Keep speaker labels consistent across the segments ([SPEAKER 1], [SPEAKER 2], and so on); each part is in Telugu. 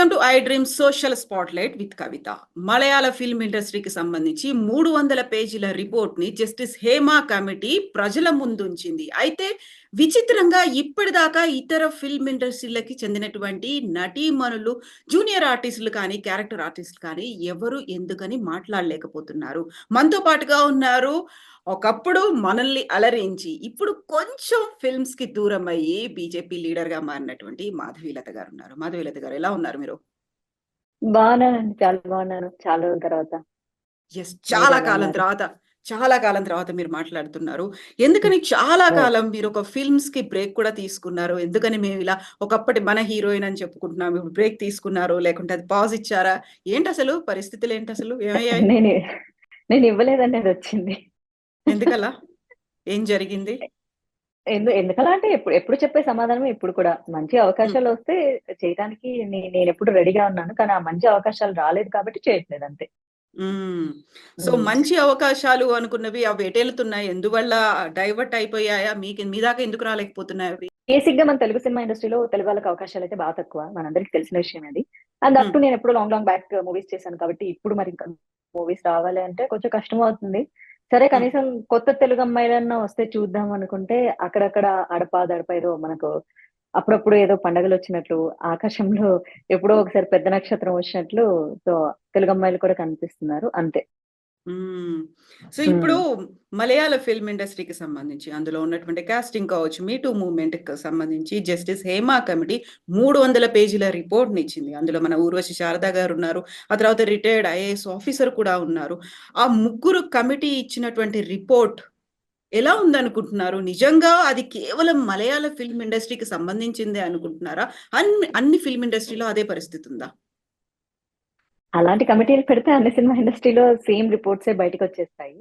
[SPEAKER 1] Welcome to I dream social spotlight with Kavitha. Malayalam film ఇండస్ట్రీకి సంబంధించి 300 పేజీల రిపోర్ట్‌ని జస్టిస్ హేమా కమిటీ ప్రజల ముందుంచింది. అయితే విచిత్రంగా ఇప్పటిదాకా ఇతర ఫిల్మ్ ఇండస్ట్రీలకి చెందినటువంటి నటీమణులు, జూనియర్ ఆర్టిస్టులు కానీ, క్యారెక్టర్ ఆర్టిస్టులు కానీ ఎవరు ఎందుకని మాట్లాడలేకపోతున్నారు. మనతో పాటుగా ఉన్నారు ఒకప్పుడు మనల్ని అలరించి, ఇప్పుడు కొంచెం ఫిల్మ్స్‌కి దూరమయ్యి బీజేపీ లీడర్‌గా మారినటువంటి మాధవీలత గారున్నారు. మాధవీలత గారు ఎలా ఉన్నారు మీరు?
[SPEAKER 2] బాగున్నానండి. చాలా బాగున్నాను. చాలా రోజుల తర్వాత.
[SPEAKER 1] యెస్.
[SPEAKER 2] మీరెలా ఉన్నారు?
[SPEAKER 1] చాలా కాలం తర్వాత మీరు మాట్లాడుతున్నారు. ఎందుకని చాలా
[SPEAKER 2] ఓహ్!
[SPEAKER 1] కాలం మీరొక ఫిల్మ్స్‌కి బ్రేక్ కూడా తీసుకున్నారు? ఎందుకని మేమిలా ఒకప్పటి మన హీరోయిన్ అని చెప్పుకుంటున్నాం. ఇప్పుడు బ్రేక్ తీసుకున్నారు? లేకుంటే అది పాజ్ ఇచ్చారా? ఏంటసలు పరిస్థితులేంటసలు? ఏమయ్యాయి?
[SPEAKER 2] నేను నేనివ్వలేదండి, అదొచ్చింది.
[SPEAKER 1] ఎందుకలా? ఏం జరిగింది?
[SPEAKER 2] ఎందుకలా అంటే ఎప్పుడు ఎప్పుడు చెప్పే సమాధానమే ఇప్పుడు కూడా. మంచి
[SPEAKER 1] హ్మ్.
[SPEAKER 2] అవకాశాలొస్తే చేయటానికి నేనెప్పుడు రెడీగా ఉన్నాను. కానీ ఆ మంచి అవకాశాలు రాలేదు కాబట్టి చేయట్లేదు అంతే.
[SPEAKER 1] హ్మ్. సో,
[SPEAKER 2] హ్మ్.
[SPEAKER 1] మంచి అవకాశాలు అనుకున్నవి అవి ఎటెళ్తున్నాయి? ఎందువల్ల డైవర్ట్ అయిపోయాయా? మీ దాకా ఎందుకు రాలేకపోతున్నాయవి?
[SPEAKER 2] బేసిక్‌గా మన తెలుగు సినిమా ఇండస్ట్రీలో తెలుగు వాళ్ళకి అవకాశాలయితే తక్కువ. మనందరికీ తెలిసిన విషయమే అది. అండ్ అప్
[SPEAKER 1] హ్మ్.
[SPEAKER 2] టు నేనెప్పుడో లాంగ్ బ్యాక్ మూవీస్ చేశాను కాబట్టి ఇప్పుడు మరి ఇంకా మూవీస్ రావాలి అంటే కొంచెం కష్టమవుతుంది. సరే,
[SPEAKER 1] హ్మ్.
[SPEAKER 2] కనీసం కొత్త తెలుగు అమ్మాయిలన్నా వస్తే చూద్దాం అనుకుంటే అక్కడక్కడ అడపా దడప ఏదో మనకు అప్పుడప్పుడు ఏదో పండగలొచ్చినట్లు, ఆకాశంలో ఎప్పుడో ఒకసారి పెద్ద నక్షత్రం వచ్చినట్లు సో తెలుగు అమ్మాయిలు కూడా కనిపిస్తున్నారు అంతే.
[SPEAKER 1] హ్మ్. సో, ఇప్పుడు
[SPEAKER 2] హ్మ్.
[SPEAKER 1] మలయాళ ఫిల్మ్ ఇండస్ట్రీకి సంబంధించి అందులో ఉన్నటువంటి కాస్టింగ్ కావచ్చు, మీ టూ మూవ్‌మెంట్‌కి సంబంధించి జస్టిస్ హేమా కమిటీ 300 పేజీల రిపోర్ట్‌నిచ్చింది. అందులో మన ఊర్వశి శారద గారున్నారు. ఆ తర్వాత రిటైర్డ్ ఐఏఎస్ ఆఫీసర్ కూడా ఉన్నారు. ఆ ముగ్గురు కమిటీ ఇచ్చినటువంటి రిపోర్ట్ ఎలా ఉందనుకుంటున్నారు? నిజంగా అది కేవలం మలయాళ ఫిల్మ్ ఇండస్ట్రీకి సంబంధించిందే అనుకుంటున్నారా? అన్ని ఫిల్మ్ ఇండస్ట్రీలో అదే పరిస్థితి ఉందా?
[SPEAKER 2] అలాంటి కమిటీలు పెడితే అన్ని సినిమా ఇండస్ట్రీలో సేమ్ రిపోర్ట్సే బయటకొచ్చేస్తాయి.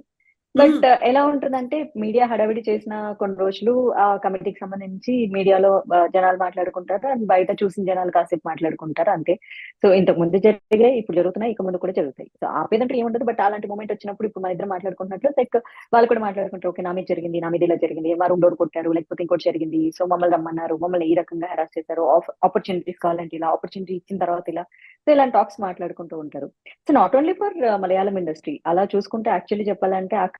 [SPEAKER 1] హ్మ్.
[SPEAKER 2] బట్ ఎలా ఉంటుందంటే మీడియా హడావిడి చేసిన కొన్ని రోజులు ఆ కమిటీకి సంబంధించి మీడియాలో జనాలు మాట్లాడుకుంటారు. అండ్ బయట చూసిన జనాలు కాసేపు మాట్లాడుకుంటారు అంతే. సో ఇంతకు ముందు జరిగాయి, ఇప్పుడు జరుగుతున్నాయి, ఇక ముందు కూడా జరుగుతాయి. సో ఆపేదంటే ఏముండదు. బట్ అలాంటి మూమెంట్ వచ్చినప్పుడు ఇప్పుడు మన ఇద్దరం మాట్లాడుకుంటున్నట్లు లైక్ వాళ్ళు కూడా మాట్లాడుకుంటారు. ఓకే, నా మీద జరిగింది, నా మీద ఇలా జరిగింది, మా రూమ్ డోర్ కొట్టారు, లేకపోతే ఇంకోటి జరిగింది. సో మమ్మల్ని రమ్మన్నారు, మమ్మల్ని ఈ రకంగా హెరాస్ చేశారు, ఆపర్చునిటీస్ కావాలంటే ఇలా, ఆపర్చునిటీ ఇచ్చిన తర్వాత ఇలా. సో ఇలాంటి టాక్స్ మాట్లాడుకుంటూ ఉంటారు. So not only for Malayalam industry. అలా చూసుకుంటే యాక్చువల్లీ చెప్పాలంటే అక్కడ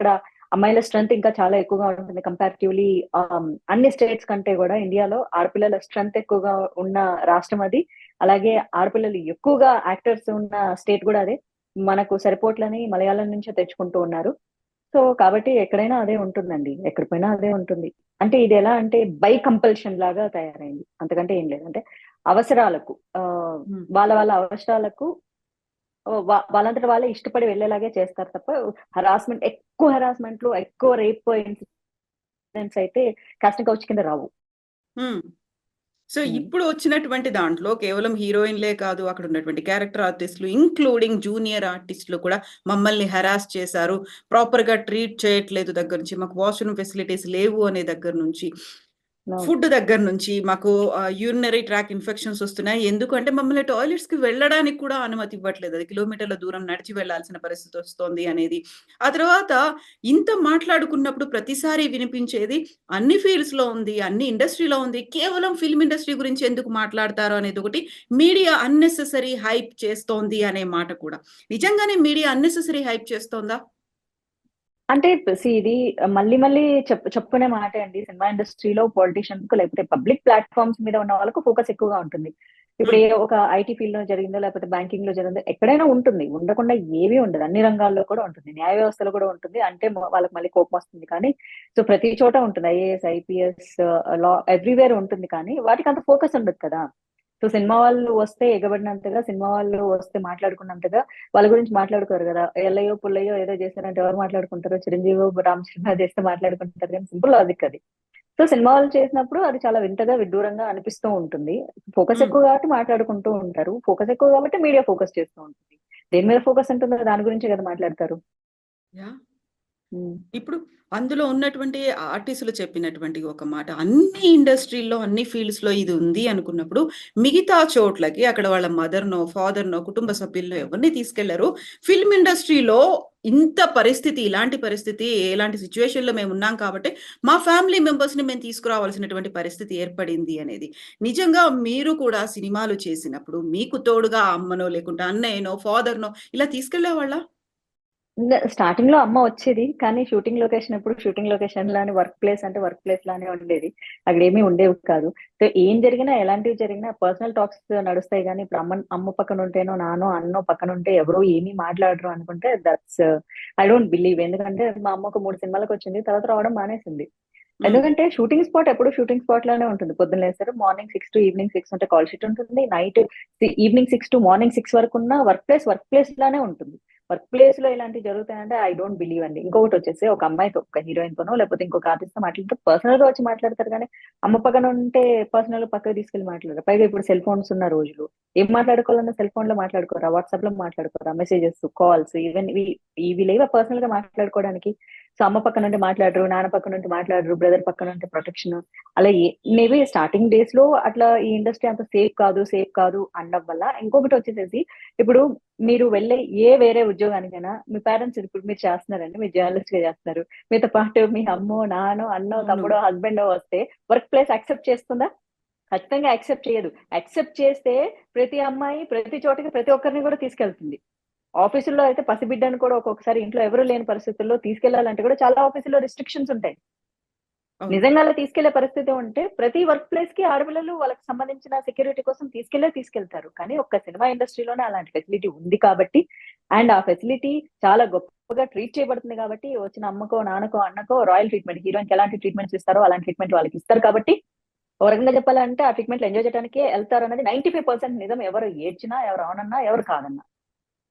[SPEAKER 2] అమ్మాయిల స్ట్రెంత్ ఇంకా చాలా ఎక్కువగా ఉంటుంది కంపారిటివ్లీ. అన్ని స్టేట్స్ కంటే కూడా ఇండియాలో ఆడపిల్లల స్ట్రెంత్ ఎక్కువగా ఉన్న రాష్ట్రం అది. అలాగే ఆడపిల్లలు ఎక్కువగా యాక్టర్స్ ఉన్న స్టేట్ కూడా అదే. మనకు సరిపోట్లని మలయాళం నుంచే తెచ్చుకుంటూ ఉన్నారు. సో కాబట్టి ఎక్కడైనా అదే ఉంటుందండి, ఎక్కడ పోయినా అదే ఉంటుంది. అంటే ఇది ఎలా అంటే బై కంపల్షన్ లాగా తయారైంది, అంతకంటే ఏం లేదు. అంటే అవసరాలకు
[SPEAKER 1] హ్మ్.
[SPEAKER 2] వాళ్ళ వాళ్ళ అవసరాలకు వాళ్ళంతట వాళ్ళే ఇష్టపడి వెళ్ళేలాగే చేస్తారు తప్ప ఎక్కువ హెరాస్మెంట్లు, ఎక్కువ రేప్ ఇన్సిడెంట్స్ అయితే కాస్టింగ్ కౌచ్ కింద రావు.
[SPEAKER 1] హ్మ్. సో,
[SPEAKER 2] హ్మ్.
[SPEAKER 1] ఇప్పుడు వచ్చినటువంటి దాంట్లో కేవలం హీరోయిన్‌లే కాదు, అక్కడున్నటువంటి క్యారెక్టర్ ఆర్టిస్ట్‌లు, ఇంక్లూడింగ్ జూనియర్ ఆర్టిస్ట్‌లు కూడా మమ్మల్ని హెరాస్ చేశారు. ప్రాపర్‌గా ట్రీట్ చేయట్లేదు దగ్గర నుంచి, మాకు వాష్‌రూమ్ ఫెసిలిటీస్ లేవు అనే దగ్గర నుంచి,
[SPEAKER 2] అవును.
[SPEAKER 1] ఫుడ్ దగ్గర నుంచి, మాకు యూరినరీ ట్రాక్ ఇన్ఫెక్షన్స్ వస్తున్నాయి. ఎందుకంటే మమ్మల్ని టాయిలెట్స్‌కి వెళ్ళడానికి కూడా అనుమతి ఇవ్వట్లేదు. అది కిలోమీటర్ల దూరం నడిచి వెళ్ళాల్సిన పరిస్థితి వస్తోంది అనేది. ఆ తర్వాత ఇంత మాట్లాడుకున్నప్పుడు ప్రతిసారి వినిపించేది అన్ని ఫీల్డ్స్‌లో ఉంది. అన్ని ఇండస్ట్రీలో ఉంది. కేవలం ఫిల్మ్ ఇండస్ట్రీ గురించి ఎందుకు మాట్లాడతారు అనేదొకటి. మీడియా అన్నెసెసరీ హైప్ చేస్తోంది అనే మాట కూడా. నిజంగానే మీడియా అన్నెసెసరీ హైప్ చేస్తోందా?
[SPEAKER 2] అంటే ఇది మళ్ళీ మళ్ళీ చెప్పుకునే మాటే అండి. సినిమా ఇండస్ట్రీలో పొలిటీషియన్స్‌కు లేకపోతే పబ్లిక్ ప్లాట్‌ఫార్మ్స్ మీద ఉన్న వాళ్ళకు ఫోకస్ ఎక్కువగా ఉంటుంది. ఇప్పుడు
[SPEAKER 1] హ్మ్.
[SPEAKER 2] ఒక ఐటీ ఫీల్డ్‌లో జరిగిందో, లేకపోతే బ్యాంకింగ్‌లో జరిగిందో ఎక్కడైనా ఉంటుంది. ఉండకుండా ఏమీ ఉండదు. అన్ని రంగాల్లో కూడా ఉంటుంది. న్యాయ వ్యవస్థలో కూడా ఉంటుంది. అంటే వాళ్ళకి మళ్ళీ కోపమొస్తుంది కానీ, సో ప్రతి చోట ఉంటుంది. ఐఏఎస్, ఐపీఎస్, లా ఎవ్రీవేర్ ఉంటుంది. కానీ వాటికి అంత ఫోకస్ ఉండదు కదా! సో సినిమా వాళ్ళు వస్తే ఎగబడినంతగా, సినిమా వాళ్ళు వస్తే మాట్లాడుకున్నంతగా వాళ్ళ గురించి మాట్లాడుకోరు గదా! ఎల్లయ్యో, పుల్లయ్యో ఏదో చేశారంటే ఎవరు మాట్లాడుకుంటారు? చిరంజీవో, రామ్ చరణ్ చేస్తే మాట్లాడుకుంటారు గానీ సింపుల్ లాజిక్ అది. సో సినిమా వాళ్ళు చేసినప్పుడు అది చాలా వింతగా, విడ్డూరంగా అనిపిస్తూ ఉంటుంది. ఫోకస్
[SPEAKER 1] హ్మ్.
[SPEAKER 2] ఎక్కువ కాబట్టి మాట్లాడుకుంటూ ఉంటారు. ఫోకస్ ఎక్కువ కాబట్టి మీడియా ఫోకస్ చేస్తూ ఉంటుంది. దేని మీద ఫోకస్ ఉంటుందో దాని గురించే కదా మాట్లాడతారు.
[SPEAKER 1] యాహ్! ఇప్పుడు అందులో ఉన్నటువంటి ఆర్టిస్టులు చెప్పినటువంటి ఒక మాట, అన్ని ఇండస్ట్రీల్లో, అన్ని ఫీల్డ్స్‌లో ఇది ఉంది అనుకున్నప్పుడు, మిగతా చోట్లకి అక్కడ వాళ్ళ మదర్‌నో, ఫాదర్‌నో, కుటుంబ సభ్యులనో ఎవరిని తీసుకెళ్లరు. ఫిల్మ్ ఇండస్ట్రీలో ఇంత పరిస్థితి, ఇలాంటి పరిస్థితి, ఇలాంటి సిట్యుయేషన్‌లో మేమున్నాం కాబట్టి, మా ఫ్యామిలీ మెంబర్స్‌ని మేము తీసుకురావాల్సినటువంటి పరిస్థితి ఏర్పడింది అనేది. నిజంగా మీరు కూడా సినిమాలు చేసినప్పుడు, మీకు తోడుగా అమ్మనో, లేకుంటే అన్నయ్యనో, ఫాదర్‌నో ఇలా తీసుకెళ్ళేవాళ్ళా?
[SPEAKER 2] స్టార్టింగ్ లో అమ్మ వచ్చేది. కానీ షూటింగ్ లొకేషన్ ఎప్పుడు షూటింగ్ లొకేషన్ లానే, వర్క్ ప్లేస్ అంటే వర్క్ ప్లేస్ లానే ఉండేది. అక్కడ ఏమీ ఉండేవి కాదు. సో ఏం జరిగినా, ఎలాంటివి జరిగినా పర్సనల్ టాక్స్ నడుస్తాయి గానీ, ఇప్పుడు అమ్మ పక్కన ఉంటేనో, నాన్నో, అన్నో పక్కన ఉంటే ఎవరు ఏమీ మాట్లాడరు అనుకుంటే దట్స్ ఐ డోంట్ బిలీవ్. ఎందుకంటే మా అమ్మ ఒక 3 సినిమాలకొచ్చింది. తర్వాత రావడం మానేసింది.
[SPEAKER 1] హ్మ్.
[SPEAKER 2] ఎందుకంటే షూటింగ్ స్పాట్ ఎప్పుడు షూటింగ్ స్పాట్ లోనే ఉంటుంది. పొద్దున్న లేస్తారు. మార్నింగ్ 6 టు ఈవినింగ్ 6 ఉంటే కాల్ షీట్ ఉంటుంది. నైట్ ఈవినింగ్ 6 టు మార్నింగ్ 6 వరకున్న వర్క్ ప్లేస్ లానే ఉంటుంది. వర్క్ ప్లేస్ లో ఇలాంటివి జరుగుతాయంటే ఐ డోంట్ బిలీవ్ అండి. ఇంకొకటి వచ్చేసి ఒక అమ్మాయితో, ఒక హీరోయిన్ తోనో లేకపోతే ఇంకొక ఆర్టిస్ట్ తో మాట్లాడితే పర్సనల్ గా వచ్చి మాట్లాడతారు కానీ, అమ్మ పక్కన ఉంటే పర్సనల్ పక్కకు తీసుకెళ్లి మాట్లాడరు. పైగా ఇప్పుడు సెల్ ఫోన్స్ ఉన్న రోజులు ఏం మాట్లాడుకోవాలన్నా సెల్ ఫోన్ లో మాట్లాడుకోరా, వాట్సాప్ లో మాట్లాడుకోరా, మెసేజెస్, కాల్స్ ఈవెన్ ఇవి లేవా పర్సనల్ గా మాట్లాడుకోవడానికి. సో అమ్మ పక్కన ఉంటే మాట్లాడరు, నాన్న పక్కన ఉంటే మాట్లాడరు, బ్రదర్ పక్కన ఉంటే ప్రొటెక్షన్. అలా మేబీ స్టార్టింగ్ డేస్ లో అట్లా ఈ ఇండస్ట్రీ అంత సేఫ్ కాదు అనడం వల్ల. ఇంకొకటి వచ్చేసేసి ఇప్పుడు మీరు వెళ్ళే వేరే ఉద్యోగానికైనా మీ పేరెంట్స్, ఇప్పుడు మీరు చేస్తున్నారండి, మీరు జర్నలిస్ట్ గా చేస్తున్నారు, మీతో పాటు మీ అమ్మో, నాన్నో, అన్నో,
[SPEAKER 1] అవును.
[SPEAKER 2] తమ్ముడో, హస్బెండో వస్తే వర్క్ ప్లేస్ యాక్సెప్ట్ చేస్తుందా? ఖచ్చితంగా యాక్సెప్ట్ చేయదు. యాక్సెప్ట్ చేస్తే ప్రతి అమ్మాయి ప్రతి చోటకి ప్రతి ఒక్కరిని కూడా తీసుకెళ్తుంది. ఆఫీసుల్లో అయితే పసిబిడ్డను కూడా ఒక్కొక్కసారి ఇంట్లో ఎవరు లేని పరిస్థితుల్లో తీసుకెళ్లాలంటే కూడా చాలా ఆఫీసుల్లో రిస్ట్రిక్షన్స్ ఉంటాయి.
[SPEAKER 1] అవును.
[SPEAKER 2] నిజంగా అలా తీసుకెళ్లే పరిస్థితి ఉంటే ప్రతి వర్క్ ప్లేస్ కి ఆడపిల్లలు వాళ్ళకి సంబంధించిన సెక్యూరిటీ కోసం తీసుకెళ్తారు. కానీ ఒక్క సినిమా ఇండస్ట్రీలోనే అలాంటి ఫెసిలిటీ ఉంది కాబట్టి, అండ్ ఆ ఫెసిలిటీ చాలా గొప్పగా ట్రీట్ చేయబడుతుంది కాబట్టి, వచ్చిన అమ్మకో, నాన్నకో, అన్నకో రాయల్ ట్రీట్మెంట్, హీరోయిన్ కి ఎలాంటి ట్రీట్మెంట్స్ ఇస్తారో అలాంటి ట్రీట్మెంట్ వాళ్ళకి ఇస్తారు కాబట్టి, ఒక రకంగా చెప్పాలంటే ఆ ట్రీట్మెంట్ ఎంజాయ్ చేయడానికే వెళ్తారన్నది 95% నిజం. ఎవరు ఏడ్చినా, ఎవరు అవునన్నా, ఎవరు కాదన్నా.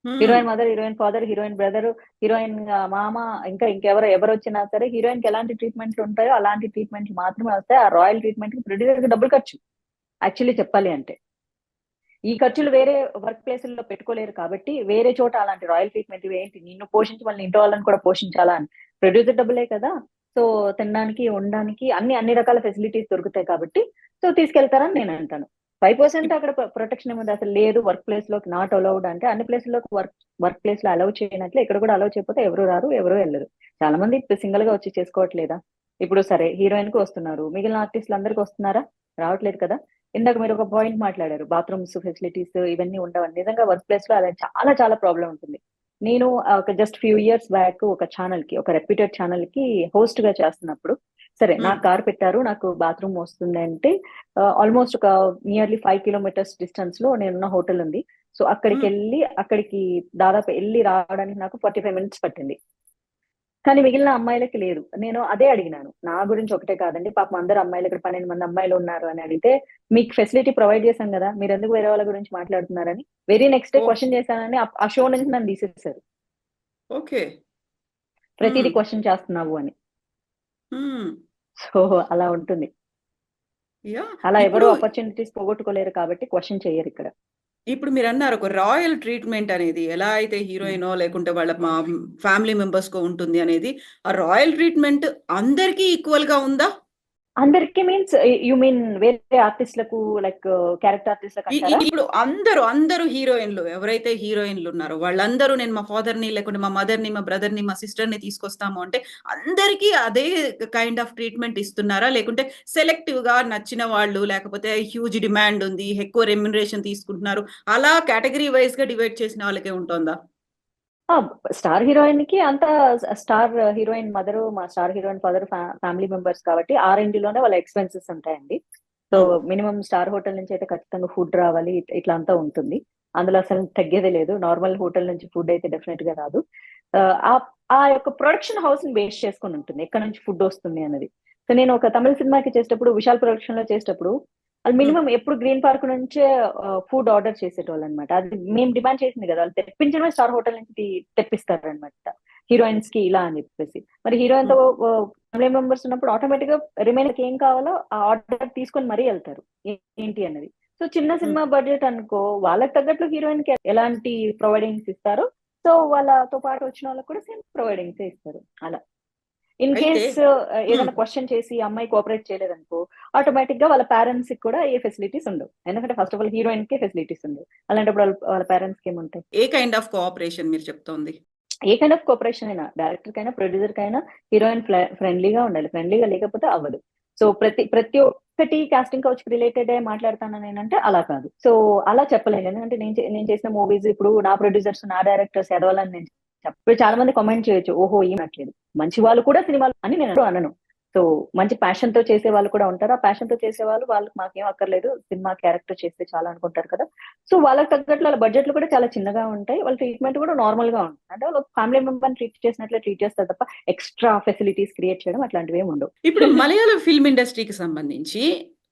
[SPEAKER 1] హ్మ్.
[SPEAKER 2] Heroine mother, heroine father, heroine brother, heroine మామ, ఇంకా ఇంకెవరొచ్చినా సరే హీరోయిన్ కి ఎలాంటి ట్రీట్మెంట్లు ఉంటాయో అలాంటి ట్రీట్మెంట్లు మాత్రమే వస్తాయి. ఆ రాయల్ ట్రీట్మెంట్ కి ప్రొడ్యూసర్ కి డబ్బులు ఖర్చు. యాక్చువల్లీ చెప్పాలి అంటే. ఈ ఖర్చులు వేరే వర్క్ ప్లేసుల్లో పెట్టుకోలేరు కాబట్టి, వేరే చోట అలాంటి రాయల్ ట్రీట్మెంట్ ఏంటి, నిన్ను పోషించి వాళ్ళ ఇంట్లో వాళ్ళని కూడా పోషించాలా అని. ప్రొడ్యూసర్ డబ్బులే కదా! సో తినడానికి, ఉండడానికి అన్ని రకాల ఫెసిలిటీస్ దొరుకుతాయి కాబట్టి, సో తీసుకెళ్తారని నేనంటాను. 5%
[SPEAKER 1] ఇప్
[SPEAKER 2] అక్కడ ప్రొటెక్షన్ ఏముంది, అసలు లేదు వర్క్ ప్లేస్‌లోకి నాట్ అలౌడ్ అంటే, అన్ని ప్లేసుల్లోకి వర్క్ ప్లేస్‌లో అలౌ చేయనట్లే ఇక్కడ కూడా అలౌ చేయకపోతే ఎవరు రారు, ఎవరు ఎళ్ళరు. చాలా మంది ఇప్పుడు సింగిల్‌గా వచ్చి చేసుకోవట్లేదా? ఇప్పుడు సరే హీరోయిన్‌కి వస్తున్నారు. మిగిలిన ఆర్టిస్ట్‌లందరికి వస్తున్నారా? రావట్లేదు కదా! ఇందాక మీరు ఒక పాయింట్ మాట్లాడారు. బాత్రూమ్స్ ఫెసిలిటీస్ ఇవన్నీ ఉండవని. నిజంగా వర్క్ ప్లేస్‌లో అది చాలా చాలా ప్రాబ్లమ్ ఉంటుంది. నేను ఒక జస్ట్ ఫ్యూ ఇయర్స్ బ్యాక్ ఒక ఛానెల్‌కి, ఒక రెప్యూటెడ్ ఛానెల్‌కి హోస్ట్‌గా చేస్తున్నప్పుడు, సరే
[SPEAKER 1] హ్మ్.
[SPEAKER 2] నాకు కార్ పెట్టారు. నాకు బాత్రూమ్ వస్తుందంటే ఆల్‌మోస్ట్ ఒక నియర్లీ 5 కిలోమీటర్స్ డిస్టెన్స్‌లో నేనున్న హోటల్ ఉంది. సో
[SPEAKER 1] హ్మ్.
[SPEAKER 2] అక్కడికి దాదాపు ఎళ్లి రావడానికి నాకు 45 మినిట్స్ పట్టింది. కానీ మిగిలిన అమ్మాయిలకి లేదు. నేను అదే అడిగినాను. నా గురించి ఒకటే కాదండి. పాపం అందరు అమ్మాయిలు, ఇక్కడ 12 మంది అమ్మాయిలున్నారు అని అడిగితే, మీకు ఫెసిలిటీ ప్రొవైడ్ చేశాం గదా! మీరెందుకు వేరే వాళ్ళ గురించి మాట్లాడుతున్నారని వెరీ నెక్స్ట్ డే
[SPEAKER 1] ఓహ్!
[SPEAKER 2] క్వెషన్ చేశానని ఆ షో నుంచి నన్ను తీసేసారు.
[SPEAKER 1] ఓకే. హ్మ్.
[SPEAKER 2] ప్రతీది క్వెషన్ చేస్తున్నావు అని.
[SPEAKER 1] హ్మ్.
[SPEAKER 2] సో, అలా ఉంటుంది.
[SPEAKER 1] యాహ్!
[SPEAKER 2] అలా ఎవరు
[SPEAKER 1] ఇప్పుడు
[SPEAKER 2] ఆపర్చునిటీస్ పోగొట్టుకోలేరు కాబట్టి క్వెషన్ చెయ్యరిక్కడ.
[SPEAKER 1] ఇప్పుడు మీరన్నారు ఒక రాయల్ ట్రీట్‌మెంట్ అనేది ఎలా అయితే
[SPEAKER 2] హ్మ్.
[SPEAKER 1] హీరోయినో లేకుంటే వాళ్ళ ఫ్యామిలీ మెంబర్స్‌కో ఉంటుంది అనేది, ఆ రాయల్ ట్రీట్‌మెంట్ అందరికీ ఈక్వల్‌గా ఉందా?
[SPEAKER 2] అందరికి మీన్స్ యూ మీన్ వేరే ఆర్టిస్ట్‌లకు లైక్ క్యారెక్టర్ ఆర్టిస్ట్‌లకంటారా?
[SPEAKER 1] ఇప్పుడు అందరూ హీరోయిన్‌లు ఎవరైతే హీరోయిన్‌లున్నారో వాళ్ళందరూ నేను మా ఫాదర్‌ని లేకుంటే మా మదర్‌ని, మా బ్రదర్‌ని, మా సిస్టర్‌ని తీసుకొస్తాము అంటే అందరికీ అదే కైండ్ ఆఫ్ ట్రీట్‌మెంట్ ఇస్తున్నారా? లేకుంటే సెలెక్టివ్‌గా నచ్చిన వాళ్ళు లేకపోతే హ్యూజ్ డిమాండ్ ఉంది. ఎక్కువ రెమ్యునరేషన్ తీసుకుంటున్నారు. అలా కేటగరీ వైస్‌గా డివైడ్ చేసిన వాళ్ళకే ఉంటోందా?
[SPEAKER 2] ఆ! స్టార్ హీరోయిన్‌కి అంతా స్టార్ హీరోయిన్ మదరు, మా star heroine father family members కాబట్టి ఆ రేంజ్‌లోనే వాళ్ళ ఎక్స్‌పెన్సెస్ ఉంటాయండి. సో,
[SPEAKER 1] హ్మ్.
[SPEAKER 2] మినిమమ్ స్టార్ హోటల్ నుంచి అయితే ఖచ్చితంగా ఫుడ్ రావాలి. ఇట్లా అంతా ఉంటుంది. అందులో అసలు తగ్గేదే లేదు. నార్మల్ హోటల్ నుంచి ఫుడ్ అయితే డెఫినెట్‌గా రాదు. ఆహ్, ఆ ఆ యొక్క ప్రొడక్షన్ హౌస్‌ని బేస్ చేసుకొని ఉంటుంది. ఎక్కడి నుంచి ఫుడ్ వస్తుంది అన్నది. సో, నేను ఒక తమిళ్ సినిమాకి చేసేటప్పుడు, విశాల్ ప్రొడక్షన్‌లో చేసేటప్పుడు ఆళ్ళు
[SPEAKER 1] హ్మ్.
[SPEAKER 2] మినిమమ్ ఎప్పుడు గ్రీన్ పార్క్ నుంచే ఫుడ్ ఆర్డర్ చేసేటోళ్ళనమాట. అది మేము డిమాండ్ చేసింది గదా! వాళ్ళు తెప్పించడమే స్టార్ హోటల్ నుంచి తెప్పిస్తారనమాట. హీరోయిన్స్‌కి ఇలా అని జెప్పేసి. మరి హీరోయిన్‌తో
[SPEAKER 1] హ్మ్.
[SPEAKER 2] ఫ్యామిలీ మెంబర్స్ ఉన్నప్పుడు ఆటోమేటిక్‌గా రిమైనర్‌కి ఏం కావాలో ఆ ఆర్డర్ తీసుకొని మరీ ఎళ్తారు. ఏంటి అన్నది. సో, చిన్న
[SPEAKER 1] హ్మ్.
[SPEAKER 2] సినిమా బడ్జెట్ అనుకో వాళ్ళకి తగ్గట్లు హీరోయిన్‌కి ఎలాంటి ప్రొవైడింగ్స్ ఇస్తారో సో వాళ్ళతో పాటు వచ్చిన వాళ్ళకి కూడా సేమ్ ప్రొవైడింగ్సే ఇస్తారు అలా. ఇన్
[SPEAKER 1] అయితే
[SPEAKER 2] కేస్
[SPEAKER 1] హ్మ్.
[SPEAKER 2] ఏదైనా క్వశ్చన్ చేసి అమ్మాయి కోఆపరేట్ చేయలేదనుకో, ఆటోమేటిక్ గా వాళ్ళ పేరెంట్స్ కి కూడా ఏ ఫెసిలిటీస్ ఉండవు. ఎందుకంటే first of all heroine K facilities ఉండవు. అలాంటప్పుడు వాళ్ళ పేరెంట్స్ కి ఏముంటాయి?
[SPEAKER 1] ఏ కైండ్ ఆఫ్ కోఆపరేషన్ మీరు చెప్తోంది?
[SPEAKER 2] ఏ కైండ్ ఆఫ్ కోఆపరేషన్ అయినా డైరెక్టర్ కైనా, ప్రొడ్యూసర్ కైనా హీరోయిన్ ఫ్రెండ్లీగా ఉండాలి. ఫ్రెండ్లీగా లేకపోతే అవ్వదు. సో ప్రతి ఒక్కటి కాస్టింగ్ కౌచ్ రిలేటెడ్ మాట్లాడతాను నేనంటే అలా కాదు. సో అలా చెప్పలేను. ఎందుకంటే నేను చేసిన మూవీస్ ఇప్పుడు నా ప్రొడ్యూసర్స్, నా డైరెక్టర్స్ ఎదవాలని నేను ఇప్పుడు చాలా మంది కామెంట్ చేయొచ్చు. ఓహో! ఏమట్లేదు. మంచి వాళ్ళు కూడా సినిమాలు అని నేను ఎప్పుడు అనను. సో మంచి ప్యాషన్ తో చేసే వాళ్ళు కూడా ఉంటారు. ఆ ప్యాషన్ తో చేసేవాళ్ళు వాళ్ళకి మాకేం అక్కర్లేదు. సినిమా క్యారెక్టర్ చేస్తే చాలా అనుకుంటారు కదా! సో వాళ్ళకి తగ్గట్లు వాళ్ళ బడ్జెట్లు కూడా చాలా చిన్నగా ఉంటాయి. వాళ్ళ ట్రీట్మెంట్ కూడా నార్మల్ గా ఉంటుంది. అంటే వాళ్ళు ఫ్యామిలీ మెంబర్‌ని ట్రీట్ చేసినట్లే ట్రీట్ చేస్తారు తప్ప ఎక్స్‌ట్రా ఫెసిలిటీస్ క్రియేట్ చేయడం అట్లాంటివేమి ఉండవు.
[SPEAKER 1] ఇప్పుడు మలయాళ ఫిల్మ్ ఇండస్ట్రీకి సంబంధించి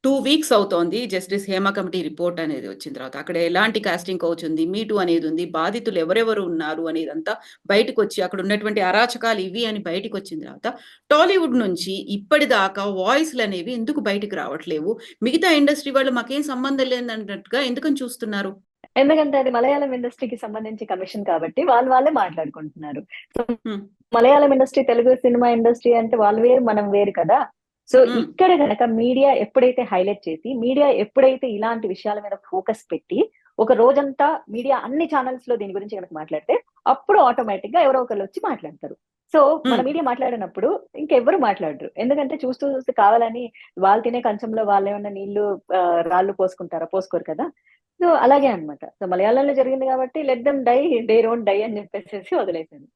[SPEAKER 1] 2 వీక్స్ అవుతోంది. జస్టిస్ హేమ కమిటీ రిపోర్ట్ అనేది వచ్చిన తర్వాత. అక్కడ ఎలాంటి కాస్టింగ్ కౌచ్ ఉంది, మీ టూ అనేది ఉంది, బాధితులు ఎవరెవరు ఉన్నారు అనేదంతా బయటకొచ్చి అక్కడ ఉన్నటువంటి అరాచకాలు ఇవి అని బయటికొచ్చిన తర్వాత టాలీవుడ్ నుంచి ఇప్పటిదాకా వాయిస్‌లనేవి ఎందుకు బయటికి రావట్లేవు? మిగతా ఇండస్ట్రీ వాళ్ళు మాకేం సంబంధం లేదన్నట్టుగా ఎందుకని చూస్తున్నారు?
[SPEAKER 2] ఎందుకంటే అది మలయాళం ఇండస్ట్రీకి సంబంధించి కమిషన్ కాబట్టి వాళ్ళే మాట్లాడుకుంటున్నారు. సో
[SPEAKER 1] హ్మ్.
[SPEAKER 2] Malayalam industry, Telugu cinema industry అంటే వాళ్ళు వేరు, మనం వేరు కదా! సో
[SPEAKER 1] హ్మ్.
[SPEAKER 2] ఇక్కడ గనక మీడియా ఎప్పుడైతే హైలైట్ చేసి, మీడియా ఎప్పుడైతే ఇలాంటి విషయాల మీద ఫోకస్ పెట్టి, ఒక రోజంతా మీడియా అన్ని ఛానెల్స్ లో దీని గురించి గనక మాట్లాడితే, అప్పుడు ఆటోమేటిక్ గా ఎవరో ఒకళ్ళు వచ్చి మాట్లాడతారు. సో మన
[SPEAKER 1] హ్మ్.
[SPEAKER 2] మీడియా మాట్లాడినప్పుడు ఇంకెవ్వరు మాట్లాడరు. ఎందుకంటే చూస్తూ చూస్తూ కావాలని వాళ్ళు తినే కంచంలో వాళ్ళేమన్నా నీళ్లు రాళ్ళు పోసుకుంటారా? పోసుకోరు కదా! సో అలాగే అన్నమాట. సో మలయాళంలో జరిగింది కాబట్టి let them die, they don't die అని చెప్పేసేసి వదిలేసాను.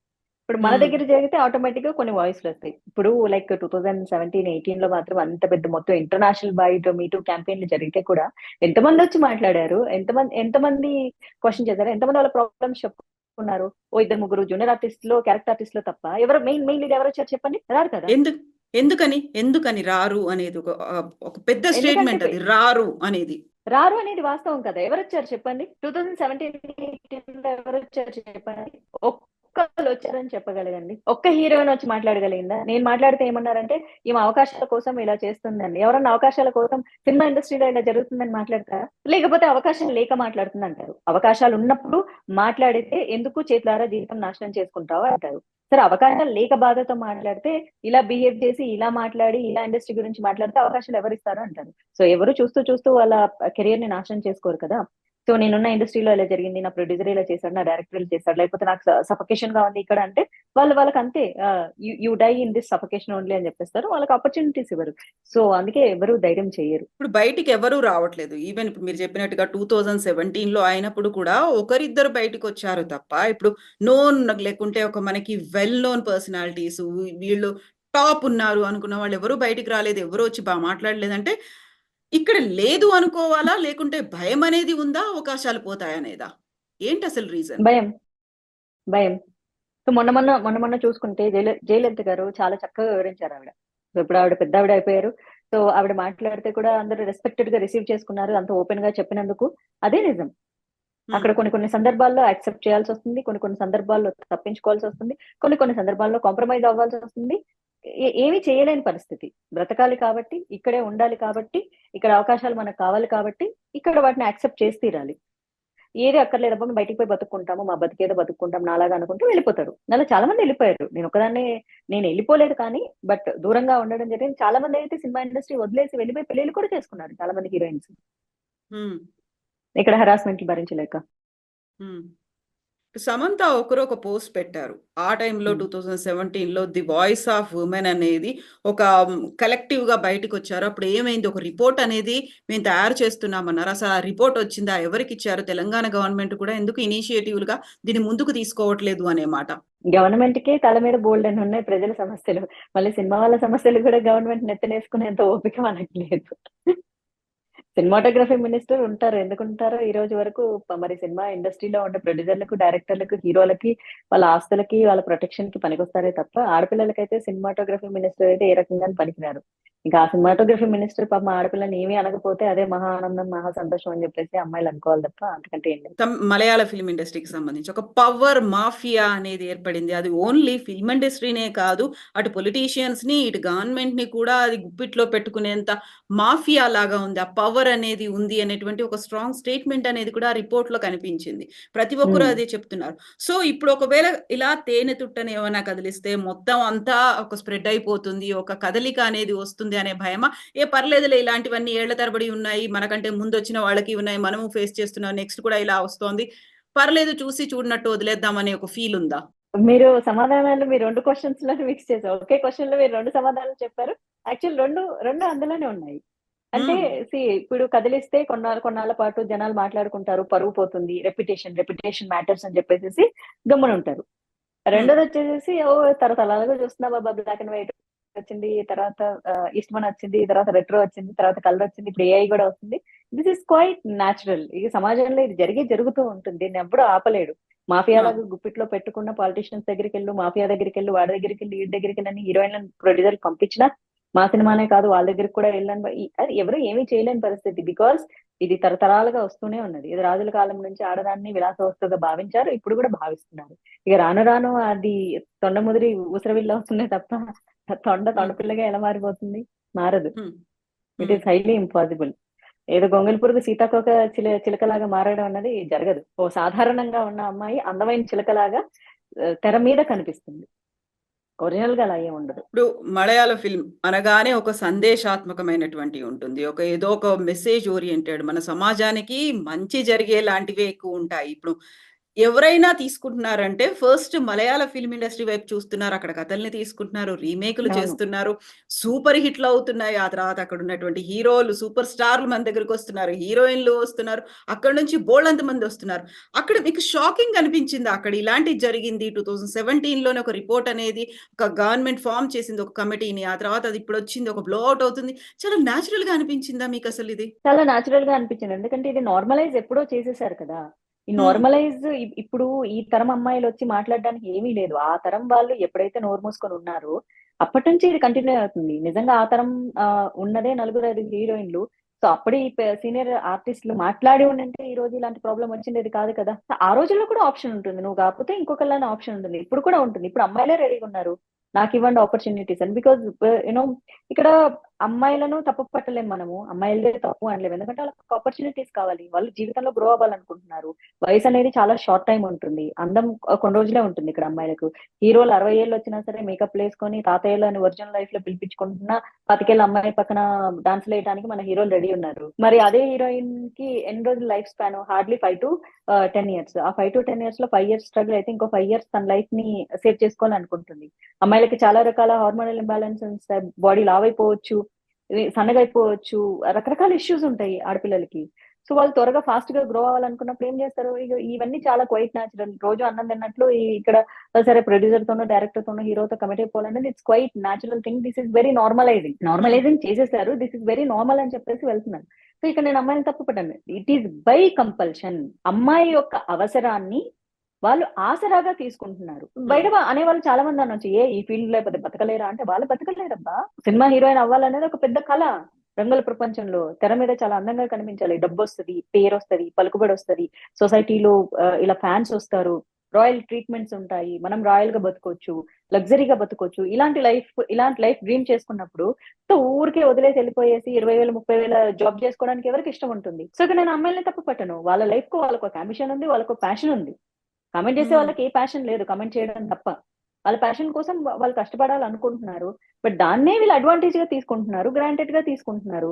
[SPEAKER 2] ఇప్పుడు మన
[SPEAKER 1] హ్మ్.
[SPEAKER 2] దగ్గర జరిగితే ఆటోమేటిక్‌గా కొన్ని వాయిస్‌లొస్తాయి. ఇప్పుడు లైక్ 2017, 18లో మాత్రం అంత పెద్ద మొత్తం ఇంటర్నేషనల్ వైడ్ మీ టూ క్యాంపెయిన్‌లు జరిగితే కూడా ఎంతమందొచ్చి మాట్లాడారు? ఎంతమంది క్వెషన్ చేసారు? ఎంతమంది వాళ్ళ ప్రాబ్లమ్స్ చెప్పుకున్నారు? ఓ ఇద్దరు ముగ్గురు జూనియర్ ఆర్టిస్ట్‌లో, క్యారెక్టర్ ఆర్టిస్ట్‌లో తప్ప ఎవరు మెయిన్ లీడ్ ఎవరొచ్చారు చెప్పండి? రారు కదా!
[SPEAKER 1] ఎందు ఎందుకని రారు అనేది ఒక పెద్ద
[SPEAKER 2] ఎందుకంటే
[SPEAKER 1] స్టేట్‌మెంట్ అది. రారు అనేది.
[SPEAKER 2] రారు అనేది వాస్తవం కదా! ఎవరొచ్చారు చెప్పండి? 2017, 18లో ఎవరొచ్చారు చెప్పండి? ఒక్కళ్ళొచ్చారని చెప్పగలగండి. ఒక్క హీరోయిన్ వచ్చి మాట్లాడగలిగిందా? నేను మాట్లాడితే ఏమన్నారంటే, ఈమె అవకాశాల కోసం ఇలా చేస్తుందండి. ఎవరన్నా అవకాశాల కోసం సినిమా ఇండస్ట్రీలో ఇలా జరుగుతుందని మాట్లాడతారా? లేకపోతే అవకాశం లేక మాట్లాడుతుందంటారు. అవకాశాలున్నప్పుడు మాట్లాడితే ఎందుకు చేతులారా జీవితం నాశనం చేసుకుంటావు అంటారు. సరే అవకాశాలు లేక బాధతో మాట్లాడితే, ఇలా బిహేవ్ చేసి, ఇలా మాట్లాడి, ఇలా ఇండస్ట్రీ గురించి మాట్లాడితే అవకాశాలు ఎవరిస్తారు అంటారు. సో ఎవరు చూస్తూ వాళ్ళ కెరియర్‌ని నాశనం చేసుకోరు కదా! సో నేనున్న ఇండస్ట్రీలో ఇలా జరిగింది. నా ప్రొడ్యూసర్ ఇలా చేశాడు. నా డైరెక్టర్ ఇలా చేశాడు. లేకపోతే నాకు సఫకేషన్‌గా ఉంది ఇక్కడ అంటే వాళ్ళకంతే you die in this suffocation only అని చెప్పేస్తారు. వాళ్ళకి ఆపర్చునిటీస్ ఇవ్వరు. సో అందుకే ఎవరు ధైర్యం చెయ్యరు.
[SPEAKER 1] ఇప్పుడు బయటికెవరూ రావట్లేదు. ఈవెన్ ఇప్పుడు మీరు చెప్పినట్టుగా 2017లో అయినప్పుడు కూడా ఒకరిద్దరు బయటికొచ్చారు తప్ప, ఇప్పుడు నోన్ లేకుంటే ఒక మనకి వెల్ నోన్ పర్సనాలిటీస్ వీళ్ళు టాప్ ఉన్నారు అనుకున్న వాళ్ళెవరూ బయటికి రాలేదు. ఎవరు వచ్చి మాట్లాడలేదంటే, ఇక్కడ లేదు అనుకోవాలా? లేకుంటే భయమనేది ఉందా? అవకాశాలు పోతాయనేదా? ఏంటసలు రీజన్?
[SPEAKER 2] భయం. భయం. సో మొన్న చూసుకుంటే జయలలిత గారు చాలా చక్కగా వివరించారావిడ. సో ఇప్పుడు ఆవిడ పెద్దావిడ అయిపోయారు. సో ఆవిడ మాట్లాడితే కూడా అందరూ రెస్పెక్టెడ్‌గా రిసీవ్ చేసుకున్నారు. అంత ఓపెన్‌గా చెప్పినందుకు. అదే నిజం.
[SPEAKER 1] హ్మ్.
[SPEAKER 2] అక్కడ కొన్ని సందర్భాల్లో యాక్సెప్ట్ చేయాల్సొస్తుంది. కొన్ని సందర్భాల్లో తప్పించుకోవాల్సొస్తుంది. కొన్ని సందర్భాల్లో కాంప్రమైజ్ అవ్వాల్సొస్తుంది. ఏమీ చేయలేని పరిస్థితి. బ్రతకాలి కాబట్టి, ఇక్కడే ఉండాలి కాబట్టి, ఇక్కడ అవకాశాలు మనకు కావాలి కాబట్టి, ఇక్కడ వాటిని యాక్సెప్ట్ చేసి తీరాలి. ఏది అక్కర్లేదబ్బా! మేము బయటికి పోయి బతుక్కుంటాము. మా బతికేదో బతుక్కుంటాం నాలాగా అనుకుంటూ వెళ్ళిపోతారు. నాలా చాలా మంది ఎళ్ళిపోయారు. నేనెళ్ళిపోలేదు కానీ, బట్ దూరంగా ఉండడం జరిగింది. చాలా మందయితే సినిమా ఇండస్ట్రీ వదిలేసి వెళ్ళిపోయి పెళ్లిళ్లు కూడా చేసుకున్నారు చాలా మంది హీరోయిన్స్.
[SPEAKER 1] హ్మ్.
[SPEAKER 2] ఇక్కడ హరాస్మెంట్‌లు భరించలేక.
[SPEAKER 1] హ్మ్. సమంత ఒకరొక పోస్ట్ పెట్టారు. ఆ టైంలో
[SPEAKER 2] హ్మ్.
[SPEAKER 1] 2017లో 'ది వాయిస్ ఆఫ్ వుమెన్' అనేది ఒక కలెక్టివ్‌గా బయటికొచ్చారు. అప్పుడు ఏమైంది? ఒక రిపోర్ట్ అనేది మేము తయారు చేస్తున్నామన్నారు. అసలు ఆ రిపోర్ట్ వచ్చిందా? ఎవరికిచ్చారు? తెలంగాణ గవర్నమెంట్ కూడా ఎందుకు ఇనిషియేటివ్‌లుగా దీన్ని ముందుకు తీసుకోవట్లేదు అనే మాట.
[SPEAKER 2] గవర్నమెంట్‌కే తల మీద బోలెడన్నున్నాయి ప్రజల సమస్యలు. మళ్ళీ సినిమా వాళ్ళ సమస్యలు కూడా గవర్నమెంట్ నెత్తనేసుకునేంత ఓపిక మనకి లేదు. సినిమాటోగ్రఫీ మినిస్టర్ ఉంటారు. ఎందుకుంటారో ఈ రోజు వరకు మరి సినిమా ఇండస్ట్రీలో ఉండే ప్రొడ్యూసర్‌లకు, డైరెక్టర్‌లకు, హీరోలకి, వాళ్ళ ఆస్తులకి, వాళ్ళ ప్రొటెక్షన్‌కి పనికొస్తారే తప్ప, ఆడపిల్లలకైతే సినిమాటోగ్రఫీ మినిస్టర్ అయితే ఏ రకంగాను పనికిరారు. ఇంకా ఆ
[SPEAKER 1] హ్మ్.
[SPEAKER 2] సినిమాటోగ్రఫీ మినిస్టర్ పాపం ఆడపిల్లని ఏమీ అనకపోతే అదే మహా ఆనందం, మహా సంతోషం అని చెప్పేసి అమ్మాయిలు అనుకోవాలి తప్ప అంతకంటే ఏం లేదు.
[SPEAKER 1] మలయాళ ఫిల్మ్ ఇండస్ట్రీకి సంబంధించి ఒక పవర్ మాఫియా అనేది ఏర్పడింది. అది ఓన్లీ ఫిల్మ్ ఇండస్ట్రీనే కాదు. అటు పొలిటీషియన్స్‌ని, ఇటు గవర్నమెంట్‌ని కూడా అది గుప్పిట్లో పెట్టుకునేంత మాఫియా లాగా ఉంది. ఆ పవర్ పవర్ అనేది ఉంది అనేటువంటి ఒక స్ట్రాంగ్ స్టేట్మెంట్ అనేది కూడా ఆ రిపోర్ట్‌లో కనిపించింది. ప్రతి ఒక్కరు అదే చెప్తున్నారు. సో, ఇప్పుడు ఒకవేళ ఇలా తేనె తుట్టని ఏమైనా కదిలిస్తే మొత్తం అంతా ఒక స్ప్రెడ్ అయిపోతుంది. ఒక కదలిక అనేది వస్తుంది అనే భయమా? పర్లేదులే ఇలాంటివన్నీ ఏళ్ల తరబడి ఉన్నాయి. మనకంటే ముందొచ్చిన వాళ్ళకి ఉన్నాయి. మనము ఫేస్ చేస్తున్నాం. నెక్స్ట్ కూడా ఇలా వస్తోంది. పర్లేదు చూసి చూడనట్టు వదిలేద్దాం అనే ఒక ఫీల్ ఉందా?
[SPEAKER 2] మీరు సమాధానాలు మీ 2 క్వెషన్స్‌లోనే మిక్స్ చేసారు. ఒకే క్వెషన్‌లో మీరు 2 సమాధానాలు చెప్పారు. యాక్చువల్ 2 అందులోనే ఉన్నాయి. అంటే
[SPEAKER 1] హ్మ్.
[SPEAKER 2] ఇప్పుడు కదిలిస్తే కొన్నాళ్ళ పాటు జనాలు మాట్లాడుకుంటారు. పరువు పోతుంది. రెప్యుటేషన్ మ్యాటర్స్ అని చెప్పేసేసి గమ్మునుంటారు.
[SPEAKER 1] హ్మ్.
[SPEAKER 2] రెండోదొచ్చేసేసి తరతరాలుగా చూస్తున్నావబ్బా! బ్లాక్ అండ్ వైట్ వచ్చింది. తర్వాత ఈస్ట్‌మన్ వచ్చింది. తర్వాత రెట్రో వచ్చింది. తర్వాత కలర్ వచ్చింది. ఇప్పుడు ఏఐ గూడా వస్తుంది. This is quite natural. ఈ సమాజంలో ఇది జరుగుతూ ఉంటుంది. దీన్నెవ్వడు ఆపలేడు.
[SPEAKER 1] ఆ!
[SPEAKER 2] మాఫియాలాగా గుప్పిట్లో పెట్టుకున్న పొలిటీషియన్స్ దగ్గరికెళ్ళు, మాఫియా దగ్గరికెళ్ళు, వాడి దగ్గరికెళ్ళి, ఈడి దగ్గరికెళ్ళని హీరోయిన్‌లని ప్రొడ్యూసర్‌లు పంపించినా మా సినిమానే కాదు వాళ్ళ దగ్గరికి కూడా వెళ్ళని అది ఎవరు ఏమీ చేయలేని పరిస్థితి. బికాజ్ ఇది తరతరాలుగా వస్తూనే ఉన్నది. ఇది రాజుల కాలం నుంచి ఆడదాన్ని విలాస వస్తువుగా భావించారు. ఇప్పుడు కూడా భావిస్తున్నారు. ఇక రాను రాను అది తొండ ముదిరి ఊసరవిల్లి అవుతుందే తప్ప
[SPEAKER 1] హ్మ్.
[SPEAKER 2] తొండపిల్లగా ఎలా మారిపోతుంది? మారదు.
[SPEAKER 1] హ్మ్.
[SPEAKER 2] ఇట్
[SPEAKER 1] హ్మ్.
[SPEAKER 2] Is highly impossible. ఏదో గొంగళి పురుగు సీతాకోక చిలకలాగా మారడం అన్నది జరగదు. ఓ సాధారణంగా ఉన్న అమ్మాయి అందమైన చిలకలాగా తెర మీద కనిపిస్తుంది. ఒరిజినల్‌గా అలా ఏమి ఉండదు.
[SPEAKER 1] ఇప్పుడు మలయాళ ఫిల్మ్ అనగానే ఒక సందేశాత్మకమైనటువంటి ఉంటుంది. ఏదో ఒక మెసేజ్ ఓరియెంటెడ్ మన సమాజానికి మంచి జరిగేలాంటివే ఎక్కువుంటాయి. ఇప్పుడు ఎవరైనా తీసుకుంటున్నారంటే ఫస్ట్ మలయాళ ఫిల్మ్ ఇండస్ట్రీ వైపు చూస్తున్నారు. అక్కడ కథల్ని తీసుకుంటున్నారు. రీమేక్‌లు
[SPEAKER 2] అవును.
[SPEAKER 1] చేస్తున్నారు. సూపర్ హిట్‌లు అవుతున్నాయి. ఆ తర్వాత అక్కడున్నటువంటి హీరోలు, సూపర్ స్టార్‌లు మన దగ్గరకొస్తున్నారు. హీరోయిన్‌లు వస్తున్నారు. అక్కడి నుంచి బోలెడంత మందొస్తున్నారు. అక్కడ మీకు షాకింగ్ అనిపించిందా? అక్కడ ఇలాంటిది జరిగింది. 2017లోనే ఒక రిపోర్ట్ అనేది ఒక గవర్నమెంట్ ఫార్మ్ చేసింది ఒక కమిటీని. ఆ తర్వాత అది ఇప్పుడొచ్చింది. ఒక బ్లో ఔట్ అవుతుంది. చాలా నేచురల్‌గా అనిపించిందా మీకసలిది?
[SPEAKER 2] చాలా నేచురల్‌గా అనిపించింది. ఎందుకంటే ఇది నార్మలైజ్ ఎప్పుడో చేసేసారు కదా! ఈ
[SPEAKER 1] హ్మ్.
[SPEAKER 2] నార్మలైజ్ ఇప్పుడు ఈ తరం అమ్మాయిలొచ్చి మాట్లాడడానికి ఏమీ లేదు. ఆ తరం వాళ్ళు ఎప్పుడైతే నోరు మూసుకొని ఉన్నారో, అప్పటినుంచి ఇది కంటిన్యూ అవుతుంది. నిజంగా ఆ తరం ఉన్నదే నలుగురు, ఐదుగురు హీరోయిన్‌లు. సో, అప్పుడే ఈ సీనియర్ ఆర్టిస్ట్‌లు మాట్లాడి ఉండుంటే ఈ రోజు ఇలాంటి ప్రాబ్లమ్ వచ్చుండేది కాదు కదా! ఆ రోజుల్లో కూడా ఆప్షన్ ఉంటుంది. నువ్వు కాకపోతే ఇంకొకళ్ళని ఆప్షన్ ఉంటుంది. ఇప్పుడు కూడా ఉంటుంది. ఇప్పుడు అమ్మాయిలే రెడీగా ఉన్నారు. నాకివ్వండి ఆపర్చునిటీస్ అని. బికాజ్ యూ నో ఇక్కడ అమ్మాయిలను తప్పు పట్టలేం మనము. అమ్మాయిలదే తప్పు అనలేము. ఎందుకంటే వాళ్ళకి ఆపర్చునిటీస్ కావాలి. వాళ్ళు జీవితంలో గ్రో అవ్వాలనుకుంటున్నారు. వయసనేది చాలా షార్ట్ టైమ్ ఉంటుంది. అందం కొన్ని రోజులే ఉంటుంది ఇక్కడ అమ్మాయిలకు. హీరోలు 60 ఏళ్ళొచ్చినా సరే మేకప్‌లేసుకొని తాతయ్యలని ఒరిజినల్ లైఫ్‌లో పిలిపించుకుంటున్నా 25 అమ్మాయి పక్కన డాన్స్‌లేయడానికి మన హీరోలు రెడీ ఉన్నారు. మరి అదే హీరోయిన్‌కి ఎన్ని రోజులు లైఫ్ స్పాన్ హార్డ్‌లీ 5-10 ఇయర్స్. ఆ 5-10 ఇయర్స్‌లో 5 ఇయర్స్ స్ట్రగుల్ అయితే ఇంకో 5 ఇయర్స్ తన లైఫ్‌ని సేవ్ చేసుకోవాలనుకుంటుంది. అమ్మాయిలకి చాలా రకాల హార్మోనల్ ఇంబాలెన్సెస్ ఉంటాయి. బాడీ లావైపోవచ్చు. సన్నగయిపోవచ్చు. రకరకాల ఇష్యూస్ ఉంటాయి ఆడపిల్లలకి. సో, వాళ్ళు త్వరగా ఫాస్ట్‌గా గ్రో అవ్వాలనుకున్నప్పుడు ఏం చేస్తారు? ఇవన్నీ చాలా క్వైట్ నేచురల్. రోజు అన్నం తిన్నట్లు ఇక్కడ సరే ప్రొడ్యూసర్‌తోనో, డైరెక్టర్‌తోనో, హీరోతో కమిట్ అయిపోవాలనేది it's quite natural thing. This is very normalising.
[SPEAKER 1] Hmm.
[SPEAKER 2] Normalising చేసేసారు. దిస్ ఈస్ వెరీ నార్మల్ అని చెప్పేసి వెళ్తున్నారు. సో, ఇక్కడ నేను అమ్మాయిలని తప్పు పట్టను. It is by compulsion. అమ్మాయి యొక్క అవసరాన్ని వాళ్ళు ఆసరాగా తీసుకుంటున్నారు.
[SPEAKER 1] హ్మ్.
[SPEAKER 2] అనేవాళ్ళు చాలా మంది అనొచ్చు. ఈ ఫీల్డ్ లేకపోతే బతకలేరా అంటే వాళ్ళు బతకలేరబ్బా! సినిమా హీరోయిన్ అవ్వాలనేది ఒక పెద్ద కల. రంగుల ప్రపంచంలో తెర మీద చాలా అందంగా కనిపించాలి. డబ్బొస్తది, పేరొస్తది, పలుకుబడొస్తది. సొసైటీలో ఇలా ఫ్యాన్స్ ఒస్తారు. రాయల్ ట్రీట్‌మెంట్స్ ఉంటాయి. మనం రాయల్‌గా బతుకోవచ్చు. లగ్జరీగా బతుకోవచ్చు. ఇలాంటి లైఫ్ డ్రీమ్ చేసుకున్నప్పుడు ఊరికే వదిలేసి ఎళ్ళిపోయేసి 20,000, 30,000 జాబ్ చేసుకోవడానికి ఎవరికి ఇష్టం ఉంటుంది? సో, ఇక నేను అమ్మాయిలని తప్పు పట్టను. వాళ్ళ లైఫ్‌కు వాళ్ళకొక అంబిషన్ ఉంది. వాళ్ళకో ప్యాషన్ ఉంది. కామెంట్ చేసే
[SPEAKER 1] హ్మ్.
[SPEAKER 2] వాళ్ళకి ఏ ప్యాషన్ లేదు. కామెంట్ చేయడం తప్ప. వాళ్ళ ప్యాషన్ కోసం వాళ్ళు కష్టపడాలనుకుంటున్నారు. బట్ దాన్నే వీళ్ళు అడ్వాంటేజ్‌గా తీసుకుంటున్నారు. గ్రాంటెడ్‌గా తీసుకుంటున్నారు.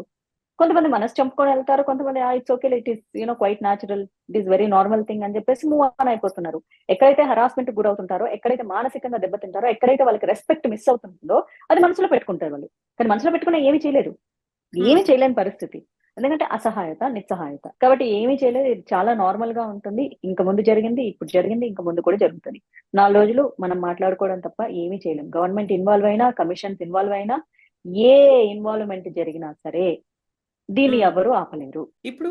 [SPEAKER 2] కొంతమంది మనసు చంపుకొని ఎళ్తారు. కొంతమంది it's okay. It is quite natural. It is very normal thing అని చెప్పేసి మూవ్ ఆన్ అయిపోతున్నారు. ఎక్కడైతే హరాస్మెంట్‌కి గురవుతుంటారో, ఎక్కడైతే మానసికంగా దెబ్బతింటారో, ఎక్కడైతే వాళ్ళకి రెస్పెక్ట్ మిస్ అవుతుంటుందో అది మనసులో పెట్టుకుంటారు వాళ్ళు. కానీ మనసులో పెట్టుకున్న ఏమి చేయలేరు.
[SPEAKER 1] హ్మ్.
[SPEAKER 2] ఏమి చేయలేని పరిస్థితి. ఎందుకంటే అసహాయత, నిస్సహాయత. కాబట్టి ఏమి చేయలేదు. ఇది చాలా నార్మల్‌గా ఉంటుంది. ఇంక ముందు జరిగింది, ఇప్పుడు జరిగింది, ఇంక ముందు కూడా జరుగుతది. 4 రోజులు మనం మాట్లాడుకోవడం తప్ప ఏమి చేయలేం. గవర్నమెంట్ ఇన్వాల్వ్ అయినా, కమిషన్స్ ఇన్వాల్వ్ అయినా, ఏ ఇన్వాల్వ్‌మెంట్ జరిగినా సరే, దీన్ని
[SPEAKER 1] హ్మ్.
[SPEAKER 2] ఎవరు ఆపలేరు.
[SPEAKER 1] ఇప్పుడు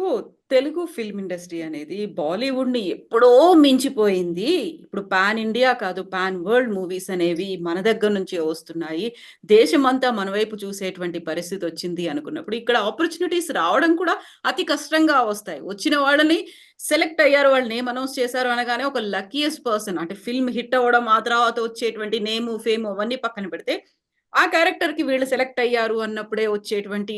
[SPEAKER 1] తెలుగు ఫిల్మ్ ఇండస్ట్రీ అనేది బాలీవుడ్‌ని ఎప్పుడో మించిపోయింది. ఇప్పుడు పాన్ ఇండియా కాదు, పాన్ వరల్డ్ మూవీస్ అనేవి మన దగ్గర నుంచే వస్తున్నాయి. దేశమంతా మన వైపు చూసేటువంటి పరిస్థితొచ్చింది అనుకున్నప్పుడు, ఇక్కడ ఆపర్చునిటీస్ రావడం కూడా అతి కష్టంగా వస్తాయి. వచ్చిన వాళ్ళని సెలెక్ట్ అయ్యారు. వాళ్ళు నేమ్ అనౌన్స్ చేశారు అనగానే ఒక లక్కీయెస్ట్ పర్సన్ అంటే ఫిల్మ్ హిట్ అవ్వడం, ఆ తర్వాత వచ్చేటువంటి నేము, ఫేము అవన్నీ పక్కన పెడితే ఆ క్యారెక్టర్‌కి వీళ్ళు సెలెక్ట్ అయ్యారు అన్నప్పుడే వచ్చేటువంటి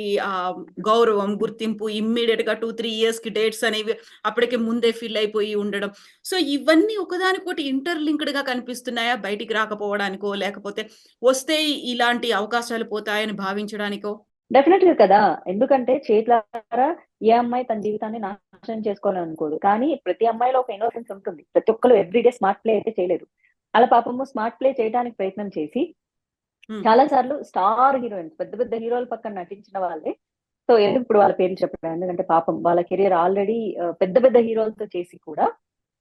[SPEAKER 1] గౌరవం, గుర్తింపు ఇమ్మీడియేట్‌గా 2, 3 ఇయర్స్‌కి డేట్స్ అనేవి అప్పటికి ముందే ఫిల్ అయిపోయి ఉండడం. సో, ఇవన్నీ ఒకదానికొకటి ఇంటర్‌లింక్డ్‌గా కనిపిస్తున్నాయా? బయటికి రాకపోవడానికో, లేకపోతే వస్తే ఇలాంటి అవకాశాలు పోతాయని భావించడానికో?
[SPEAKER 2] డెఫినెట్‌గా కదా! ఎందుకంటే చేతులారా ఏ అమ్మాయి తన జీవితాన్ని నాశనం చేసుకోవాలనుకోదు. కానీ ప్రతి అమ్మాయిలో ఒక ఇన్నోసెన్స్ ఉంటుంది. ప్రతి ఒక్కళ్ళు ఎవ్రీడే స్మార్ట్ ప్లే అయితే చేయలేరు. అలా పాపము స్మార్ట్ ప్లే చేయడానికి ప్రయత్నం చేసి
[SPEAKER 1] హ్మ్.
[SPEAKER 2] చాలా సార్లు స్టార్ హీరోయిన్స్ పెద్ద పెద్ద హీరోల పక్కన నటించిన వాళ్ళే. సో, ఎందుకు ఇప్పుడు వాళ్ళ పేర్లు చెప్పడం. ఎందుకంటే పాపం వాళ్ళ కెరియర్ ఆల్రెడీ పెద్ద పెద్ద హీరోలతో చేసి కూడా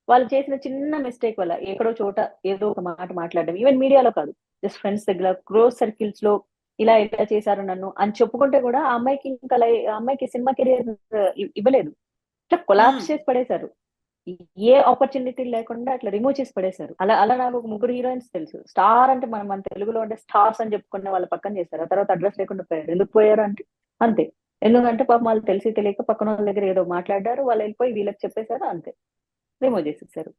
[SPEAKER 2] వాళ్ళు చేసిన చిన్న మిస్టేక్ వల్ల ఎక్కడో చోట ఏదో ఒక మాట మాట్లాడడం. ఈవెన్ మీడియాలో కాదు. జస్ట్ ఫ్రెండ్స్ దగ్గర క్లోజ్ సర్కిల్స్‌లో ఇలా చేశారు నన్ను అని చెప్పుకుంటే కూడా ఆ అమ్మాయికి ఇంకా ఆ అమ్మాయికి సినిమా కెరియర్ ఇవ్వలేదు. ఇట్లా
[SPEAKER 1] హ్మ్.
[SPEAKER 2] కొలాప్స్ చేసి పడేశారు. ఏ ఆపర్చునిటీ లేకుండా అట్లా రిమూవ్ చేసి పడేశారు. అలా నాకు ఒక ముగ్గురు హీరోయిన్స్ తెలుసు. స్టార్ అంటే మన తెలుగులో అంటే స్టార్స్ అని చెప్పుకునే వాళ్ళ పక్కన చేశారు. ఆ తర్వాత అడ్రెస్ లేకుండా పోయారు. ఎందుకు పోయారు అంటే అంతే. ఎందుకంటే పాపం వాళ్ళు తెలిసి తెలియక పక్కనోళ్ళ దగ్గర ఏదో మాట్లాడారు. వాళ్ళెళ్ళిపోయి వీళ్ళకి చెప్పేసారు అంతే. రిమూవ్ చేసేసారు.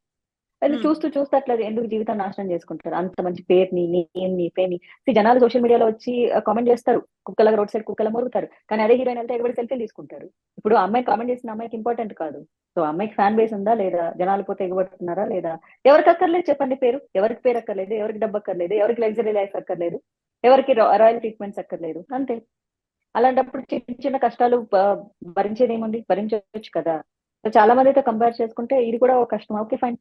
[SPEAKER 2] అది
[SPEAKER 1] హ్మ్.
[SPEAKER 2] చూస్తూ చూస్తూ అట్లా ఎందుకు జీవితాన్ని నాశనం చేసుకుంటారు. అంత మంచి పేరుని, నేమ్‌ని, ఫేమ్‌ని. జనాలు సోషల్ మీడియాలో వచ్చి కామెంట్ చేస్తారు. కుక్కలాగా రోడ్ సైడ్ కుక్కలా మొరుగుతారు. కానీ అదే హీరోయిన్ ఎళ్తే ఎగబడి సెల్ఫీలు తీసుకుంటారు. ఇప్పుడు ఆ అమ్మాయి కామెంట్ చేసిన అమ్మాయికి ఇంపార్టెంట్ కాదు. సో, ఆ అమ్మాయికి ఫ్యాన్ బేస్ ఉందా లేదా? జనాలు పోతే ఎగబడుతున్నారా లేదా? ఎవరికి అక్కర్లేదు చెప్పండి పేరు. ఎవరికి పేరు అక్కర్లేదు. ఎవరికి డబ్బు అక్కర్లేదు. ఎవరికి లగ్జరీ లైఫ్ అక్కర్లేదు. ఎవరికి రాయల్ ట్రీట్‌మెంట్స్ అక్కర్లేదు. అంతే. అలాంటప్పుడు చిన్న చిన్న కష్టాలు భరించేదేముంది? భరించొచ్చు కదా! సో, చాలా మందితో కంపేర్ చేసుకుంటే ఇది కూడా ఒక కష్టం. Okay fine.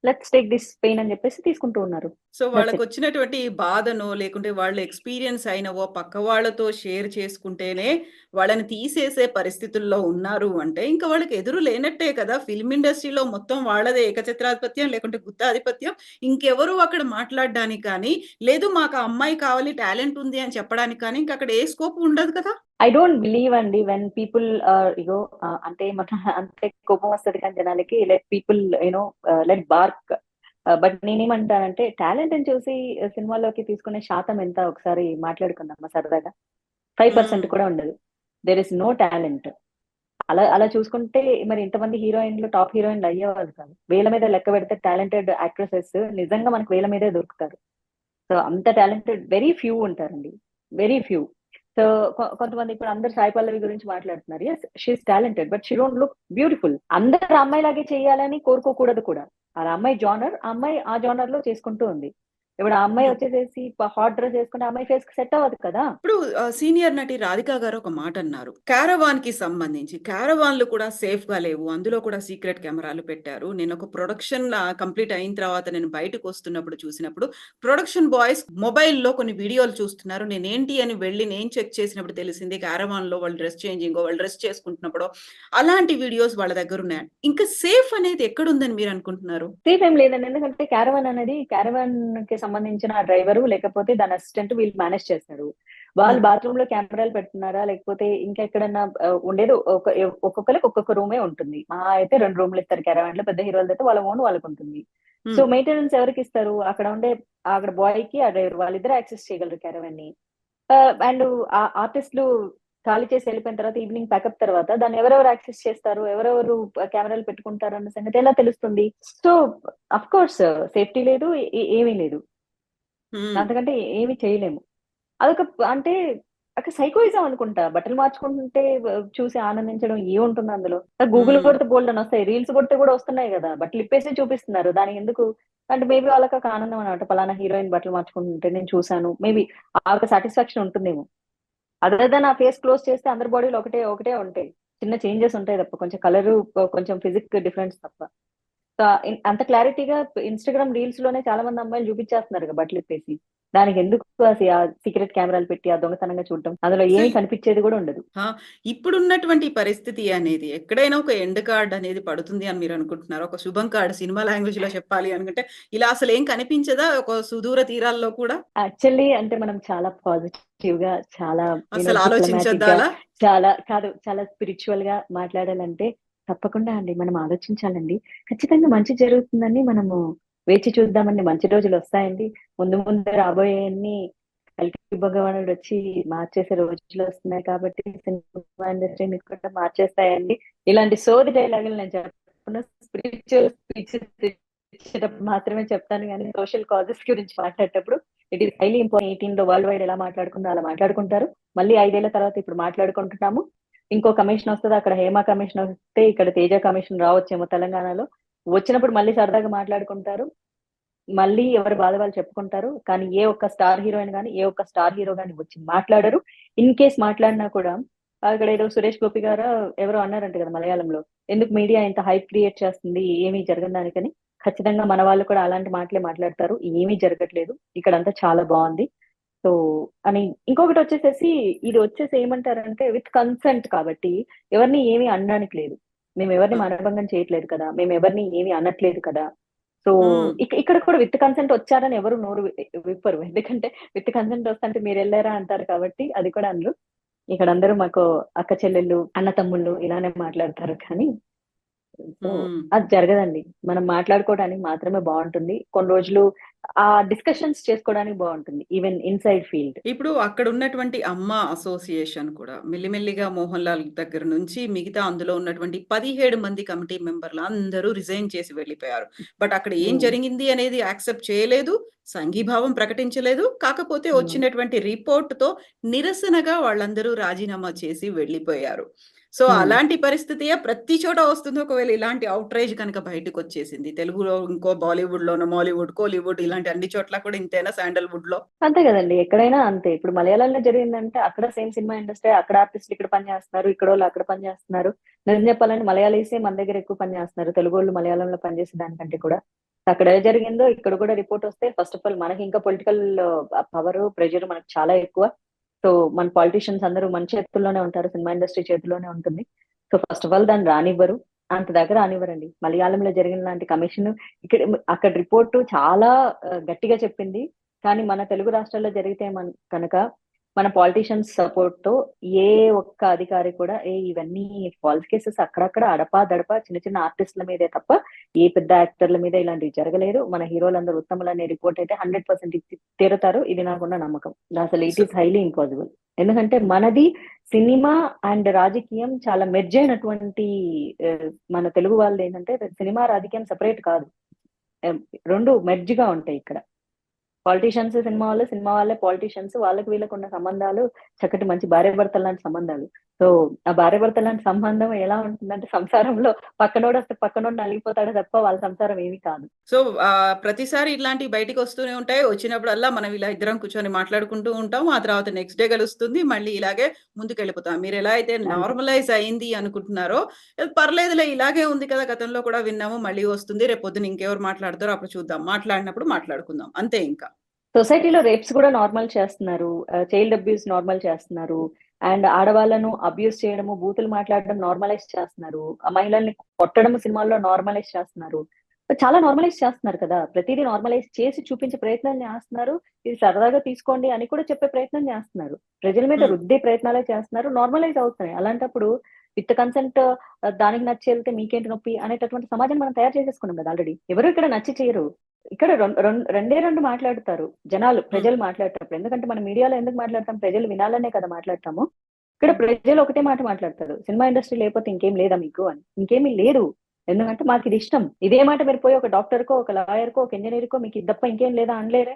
[SPEAKER 2] Let's take this pain అని చెప్పేసి తీసుకుంటూ ఉన్నారు.
[SPEAKER 1] So,
[SPEAKER 2] that's it.
[SPEAKER 1] వాళ్ళకొచ్చినటువంటి బాధనో, లేకుంటే వాళ్ళు ఎక్స్‌పీరియన్స్ అయినవో పక్క వాళ్ళతో షేర్ చేసుకుంటేనే వాళ్ళని తీసేసే పరిస్థితుల్లో ఉన్నారు అంటే, ఇంక వాళ్ళకి ఎదురు లేనట్టే కదా! ఫిల్మ్ ఇండస్ట్రీలో మొత్తం వాళ్ళదే ఏకఛత్రాధిపత్యం, లేకుంటే గుత్తాధిపత్యం. ఇంకెవరు అక్కడ మాట్లాడడానికి కానీ, లేదు మాకు ఆ అమ్మాయి కావాలి, టాలెంట్ ఉంది అని చెప్పడానికి కానీ, ఇంకక్కడ ఏ స్కోప్ ఉండదు కదా!
[SPEAKER 2] ఐ డోంట్ బిలీవ్ అండి వెన్ పీపుల్ ఇగో అంటే మన అంటే కోపం వస్తది కానీ జనాలకి let people let BARC. But నేనేమంటానంటే టాలెంట్‌ని చూసి సినిమాలోకి తీసుకునే శాతం ఎంత ఒకసారి మాట్లాడుకుందామా సరదాగా?
[SPEAKER 1] హ్మ్.
[SPEAKER 2] 5% కూడా ఉండదు. There is no talent. అలా అలా చూసుకుంటే మరి ఇంతమంది హీరోయిన్‌లు టాప్ హీరోయిన్‌లు అయ్యేవాళ్ళు కాదు. వేల మీద లెక్క పెడితే టాలెంటెడ్ యాక్ట్రెసెస్ నిజంగా మనకు వేల మీదే దొరుకుతారు. సో, అంత టాలెంటెడ్ వెరీ ఫ్యూ ఉంటారండి. Very few. సో, కొంతమంది ఇప్పుడు అందరూ సాయి పల్లవి గురించి మాట్లాడుతున్నారు. Yes she is talented. But she don't look beautiful. అందరూ అమ్మాయిలాగే చేయాలని కోరుకోకూడదు కూడా. ఆ అమ్మాయి జోనర్, ఆ అమ్మాయి ఆ జోనర్‌లో చేసుకుంటూ ఉంది. ఇప్పుడు ఆ అమ్మాయి
[SPEAKER 1] హ్మ్.
[SPEAKER 2] వచ్చేసేసి హాట్ డ్రెస్ ఏసుకుంటే ఆ అమ్మాయి ఫేస్‌కి సెట్ అవ్వదు కదా!
[SPEAKER 1] ఇప్పుడు సీనియర్ నటి 'రాధిక' గారు ఒక మాటన్నారు. 'క్యారవాన్‌కి' సంబంధించి. క్యారవాన్‌లు కూడా సేఫ్‌గా లేవు. అందులో కూడా సీక్రెట్ కెమెరాలు పెట్టారు. నేనొక ప్రొడక్షన్ కంప్లీట్ అయిన తర్వాత నేను బయటకొస్తున్నప్పుడు చూసినప్పుడు, ప్రొడక్షన్ బాయ్స్ మొబైల్‌లో కొన్ని వీడియోలు చూస్తున్నారు. నేనేంటి అని వెళ్లి నేను చెక్ చేసినప్పుడు తెలిసింది క్యారవాన్‌లో వాళ్ళు డ్రెస్ చేంజింగో, వాళ్ళు డ్రెస్ చేసుకుంటున్నప్పుడో అలాంటి వీడియోస్ వాళ్ళ దగ్గరున్నాయి. ఇంకా సేఫ్ అనేది ఎక్కడుందని మీరనుకుంటున్నారు?
[SPEAKER 2] సేఫ్ ఏం లేదండి. ఎందుకంటే క్యారవాన్ అనేది క్యారవాన్‌కి సంబంధించిన డ్రైవరు లేకపోతే దాని అసిస్టెంట్ వీళ్ళు మేనేజ్ చేస్తారు. వాళ్ళు
[SPEAKER 1] హ్మ్.
[SPEAKER 2] బాత్రూమ్‌లో కెమెరాలు పెడుతున్నారా? లేకపోతే ఇంకెక్కడన్నా ఉండేది ఒక్కొక్కళ్ళకి ఒక్కొక్క రూమే ఉంటుంది. మహా అయితే 2 రూమ్‌లు ఇస్తారు క్యారవాన్‌లో. పెద్ద హీరోలదైతే వాళ్ళ ఓన్ వాళ్ళకుంటుంది. సో,
[SPEAKER 1] హ్మ్.
[SPEAKER 2] మెయింటెనెన్స్ ఎవరికిస్తారు? అక్కడ బాయ్‌కి, ఆ డ్రైవర్ వాళ్ళిద్దరే యాక్సెస్ చేయగలరు క్యారవాన్‌ని. అండ్ ఆర్టిస్ట్‌లు ఖాళీ చేసి ఎళ్ళిపోయిన తర్వాత ఈవినింగ్ ప్యాకప్ తర్వాత దాన్ని ఎవరెవరు యాక్సెస్ చేస్తారు? ఎవరెవరు కెమెరాలు పెట్టుకుంటారు అన్న సంగతి ఎలా తెలుస్తుంది? సో, అఫ్‌కోర్స్ సేఫ్టీ లేదు. ఏమీ లేదు.
[SPEAKER 1] హ్మ్.
[SPEAKER 2] అంతకంటే ఏమి చేయలేము. అదొక అంటే ఒక సైకోయిజం అనుకుంటా. బట్టలు మార్చుకుంటుంటే చూసి ఆనందించడం ఏముంటుంది అందులో? గూగుల్
[SPEAKER 1] హ్మ్.
[SPEAKER 2] కొడితే బోలెడన్నొస్తాయి. రీల్స్ కొడితే కూడా వస్తున్నాయి గదా! బట్టలు ఇప్పేసి చూపిస్తున్నారు. దానికి ఎందుకు? అంటే మేబీ వాళ్ళకొక ఆనందం అన్నమాట. పలానా హీరోయిన్ బట్టలు మార్చుకుంటుంటే నేను చూసాను. మేబీ ఆ ఒక సాటిస్ఫాక్షన్ ఉంటుందేమో. అదర్ దాన్ ఆ ఫేస్ క్లోజ్ చేస్తే అందరి బాడీలో ఒకటే ఉంటాయి. చిన్న చేంజెస్ ఉంటాయి తప్ప. కొంచెం కలరు, కొంచెం ఫిజిక్ డిఫరెన్స్ తప్ప. సో, అంత క్లారిటీగా ఇన్‌స్టాగ్రామ్ రీల్స్‌లోనే చాలా మంది అమ్మాయిలు చూపించేస్తున్నారుగా బట్టలిప్పేసి. దానికెందుకు ఆ సీక్రెట్ కెమెరాలు పెట్టి ఆ దొంగతనంగా చూడటం. అందులో
[SPEAKER 1] సో
[SPEAKER 2] ఏమి కనిపిచ్చేది గూడా ఉండదు.
[SPEAKER 1] ఆ! ఇప్పుడున్నటువంటి పరిస్థితి అనేది ఎక్కడైనా ఒక ఎండ్ కార్డ్ అనేది పడుతుంది అని మీరనుకుంటున్నారా? ఒక శుభం కార్డ్ సినిమా లాంగ్వేజ్‌లో చెప్పాలి అనుకుంటే, ఇలా అసలేం కనిపించదా? ఒక సుదూర తీరాల్లో కూడా?
[SPEAKER 2] యాక్చువల్లీ అంటే మనం చాలా పాజిటివ్‌గా, చాలా
[SPEAKER 1] అసలు ఆలోచించొద్దా
[SPEAKER 2] డిప్లొమాటిక్‌గా,
[SPEAKER 1] అలా?
[SPEAKER 2] చాలా స్పిరిచ్యువల్‌గా మాట్లాడాలంటే తప్పకుండా అండి. మనం ఆలోచించాలండి. ఖచ్చితంగా మంచి జరుగుతుందని మనము వేచి చూద్దామండి. మంచి రోజులొస్తాయండి. ముందు ముందు రాబోయేయన్ని కల్కి భగవానుడొచ్చి మార్చేసే రోజులొస్తున్నాయి కాబట్టి సినిమా ఇండస్ట్రీని కూడా మార్చేస్తాయండి. ఇలాంటి సోది డైలాగులు నేను చెప్పను. స్పిరిచ్యువల్ స్పీచెస్ ఇచ్చేటప్పుడు మాత్రమే చెప్తాను గానీ సోషల్ కాజెస్ గురించి మాట్లాడేటప్పుడు ఇట్ ఈస్ హైలీ ఇంపార్టెంట్. 18 లో వరల్డ్ వైడ్ ఎలా మాట్లాడుకుందో అలా మాట్లాడుకుంటారు. మళ్ళీ 5 ఏళ్ల తర్వాత ఇప్పుడు మాట్లాడుకుంటున్నాము. ఇంకో కమిషన్ వస్తుంది, అక్కడ హేమ కమిషన్ వస్తే ఇక్కడ తేజ కమిషన్ రావచ్చేమో తెలంగాణలో. వచ్చినప్పుడు మళ్ళీ సరదాగా మాట్లాడుకుంటారు, మళ్ళీ ఎవరి బాధ వాళ్ళు చెప్పుకుంటారు. కానీ ఏ ఒక్క స్టార్ హీరోయిన్ కానీ ఏ ఒక్క స్టార్ హీరో కానీ వచ్చి మాట్లాడరు. ఇన్ కేస్ మాట్లాడినా కూడా అక్కడ ఏదో సురేష్ గోపి గారు ఎవరో అన్నారంట కదా మలయాళంలో, ఎందుకు మీడియా ఇంత హైప్ క్రియేట్ చేస్తుంది ఏమీ జరగని దానికని. ఖచ్చితంగా మన వాళ్ళు కూడా అలాంటి మాటలే మాట్లాడతారు. ఏమీ జరగట్లేదు, ఇక్కడంతా చాలా బాగుంది. సో అని ఇంకొకటి వచ్చేసేసి, ఇది వచ్చేసి ఏమంటారంటే విత్ కన్సెంట్ కాబట్టి ఎవరిని ఏమీ అనడానికి లేదు. మేము ఎవరిని మానభంగం చేయట్లేదు కదా, మేము ఎవరిని ఏమీ అనట్లేదు కదా. సో ఇక్కడ కూడా విత్ కన్సెంట్ వచ్చారని ఎవరు నోరు విప్పరు, ఎందుకంటే విత్ కన్సెంట్ వస్తుంటే మీరు వెళ్ళారా అంటారు కాబట్టి అది కూడా అందరూ. ఇక్కడ అందరూ మాకు అక్క చెల్లెళ్ళు అన్న తమ్ముళ్ళు ఇలానే మాట్లాడతారు. కానీ సో అది జరగదండి. మనం మాట్లాడుకోవడానికి మాత్రమే బాగుంటుంది. కొన్ని రోజులు ఆ డిస్కషన్స్ చేసుకోవడానికి బాగుంటుంది, ఈవెన్ ఇన్సైడ్ ఫీల్డ్.
[SPEAKER 1] ఇప్పుడు అక్కడ ఉన్నటువంటి అమ్మ అసోసియేషన్ కూడా మెల్లిమెల్లిగా మోహన్ లాల్ దగ్గర నుంచి మిగతా అందులో ఉన్నటువంటి 17 మంది కమిటీ మెంబర్లు అందరూ రిజైన్ చేసి వెళ్ళిపోయారు. బట్ అక్కడ ఏం జరిగింది అనేది యాక్సెప్ట్ చేయలేదు, సంఘీభావం ప్రకటించలేదు. కాకపోతే వచ్చినటువంటి రిపోర్ట్‌తో నిరసనగా వాళ్ళందరూ రాజీనామా చేసి వెళ్ళిపోయారు. సో అలాంటి పరిస్థితియే ప్రతి చోట వస్తుంది. ఒకవేళ ఇలాంటి ఔట్‌రేజ్ కనుక బయటకొచ్చేసింది. తెలుగులో ఇంకో బాలీవుడ్‌లోనో, మాలీవుడ్, కోలీవుడ్ ఇలాంటి అన్ని చోట్ల కూడా ఇంతేనా శాండల్‌వుడ్‌లో?
[SPEAKER 2] అంతే కదండి, ఎక్కడైనా అంతే. ఇప్పుడు మలయాళంలో జరిగిందంటే అక్కడ సేమ్ సినిమా ఇండస్ట్రీ, అక్కడ ఆర్టిస్టులు ఇక్కడ పని చేస్తున్నారు, ఇక్కడ వాళ్ళు అక్కడ పని చేస్తున్నారు. నిజం చెప్పాలంటే మలయాళీసే మన దగ్గర ఎక్కువ పని చేస్తున్నారు, తెలుగు వాళ్ళు మలయాళంలో పనిచేసే దానికంటే కూడా. అక్కడ ఏ జరిగిందో ఇక్కడ కూడా రిపోర్ట్ వస్తే ఫస్ట్ ఆఫ్ ఆల్ మనకి ఇంకా పొలిటికల్ పవర్ ప్రెషర్ మనకు చాలా ఎక్కువ. సో మన పాలిటిషియన్స్ అందరూ మన చేతుల్లోనే ఉంటారు, సినిమా ఇండస్ట్రీ చేతుల్లోనే ఉంటుంది. సో ఫస్ట్ ఆఫ్ ఆల్ దాన్ని రానివ్వరు, అంత దగ్గర రానివ్వరండి. మలయాళంలో జరిగిన లాంటి కమిషన్ ఇక్కడ అక్కడ రిపోర్టు చాలా గట్టిగా చెప్పింది. కానీ మన తెలుగు రాష్ట్రాల్లో జరిగితే కనుక మన పాలిటిషియన్స్ సపోర్ట్ తో ఏ ఒక్క అధికారి కూడా ఇవన్నీ ఫాల్స్ కేసెస్ అక్కడక్కడ అడపా దడపా చిన్న చిన్న ఆర్టిస్టుల మీదే తప్ప ఏ పెద్ద యాక్టర్ల మీద ఇలాంటివి జరగలేదు. మన హీరోలందరూ ఉత్తములనే రిపోర్ట్ అయితే 100% తీరుతారు, ఇది నాకున్న నమ్మకం. అసలు ఇట్ ఈస్ హైలీ ఇంపాసిబుల్. ఎందుకంటే మనది సినిమా అండ్ రాజకీయం చాలా మెర్జ్ అయినటువంటి మన తెలుగు వాళ్ళు ఏంటంటే సినిమా రాజకీయం సెపరేట్ కాదు, రెండు మెర్జ్ గా ఉంటాయి. ఇక్కడ పాలిటిషియన్స్ సినిమా వాళ్ళు, సినిమా వాళ్ళే పాలిటిషియన్స్, వాళ్ళకి వీళ్ళకు ఉన్న సంబంధాలు చక్కటి మంచి భార్యాభర్తలు లాంటి సంబంధాలు. సో ఆ భార్యాభర్తలు లాంటి సంబంధం ఎలా ఉంటుందంటే సంసారంలో పక్కనోడు వస్తే పక్కనోడు నలిగిపోతాడు తప్ప వాళ్ళ సంసారం ఏమీ కాదు.
[SPEAKER 1] సో ప్రతిసారి ఇట్లాంటివి బయటికి వస్తూనే ఉంటాయి. వచ్చినప్పుడల్లా మనం ఇలా ఇద్దరం కూర్చొని మాట్లాడుకుంటూ ఉంటాం. ఆ తర్వాత నెక్స్ట్ డే కలుస్తుంది. మళ్ళీ ఇలాగే ముందుకెళ్ళిపోతాం. మీరు ఎలా అయితే నార్మలైజ్ అయింది అనుకుంటున్నారో, పర్లేదులే ఇలాగే ఉంది కదా, గతంలో కూడా విన్నాము, మళ్ళీ వస్తుంది, రేపు పొద్దున ఇంకెవరు మాట్లాడతారో అప్పుడు చూద్దాం, మాట్లాడినప్పుడు మాట్లాడుకుందాం అంతే ఇంకా.
[SPEAKER 2] సొసైటీలో రేప్స్ కూడా నార్మల్ చేస్తున్నారు, చైల్డ్ అబ్యూస్ నార్మల్ చేస్తున్నారు, అండ్ ఆడవాళ్ళను అబ్యూస్ చేయడము, బూతులు మాట్లాడడం నార్మలైజ్ చేస్తున్నారు, మహిళల్ని కొట్టడం సినిమాల్లో నార్మలైజ్ చేస్తున్నారు. చాలా నార్మలైజ్ చేస్తున్నారు కదా, ప్రతిదీ నార్మలైజ్ చేసి చూపించే ప్రయత్నం చేస్తున్నారు. ఇది సరదాగా తీసుకోండి అని కూడా చెప్పే ప్రయత్నం చేస్తున్నారు, ప్రజల మీద రుద్దే ప్రయత్నాలే చేస్తున్నారు, నార్మలైజ్ అవుతున్నాయి. అలాంటప్పుడు విత్ కన్సెంట్ దానికి నచ్చి వెళ్తే మీకేంటి నొప్పి అనేటటువంటి సమాజం మనం తయారు చేసేసుకున్నాం కదా ఆల్రెడీ. ఎవరు ఇక్కడ నచ్చి చేయరు, ఇక్కడ రెండు మాట్లాడుతారు జనాలు, ప్రజలు మాట్లాడేటప్పుడు. ఎందుకంటే మన మీడియాలో ఎందుకు మాట్లాడతాం, ప్రజలు వినాలనే కదా మాట్లాడతాము. ఇక్కడ ప్రజలు ఒకటే మాట మాట్లాడతారు, సినిమా ఇండస్ట్రీ లేకపోతే ఇంకేం లేదా మీకు అని. ఇంకేమీ లేదు, ఎందుకంటే మాకు ఇది ఇష్టం. ఇదే మాట మీరు పోయి ఒక డాక్టర్ కో, ఒక లాయర్ కో, ఒక ఇంజనీర్ కో మీకు ఇది తప్ప ఇంకేం లేదా అనలేరే.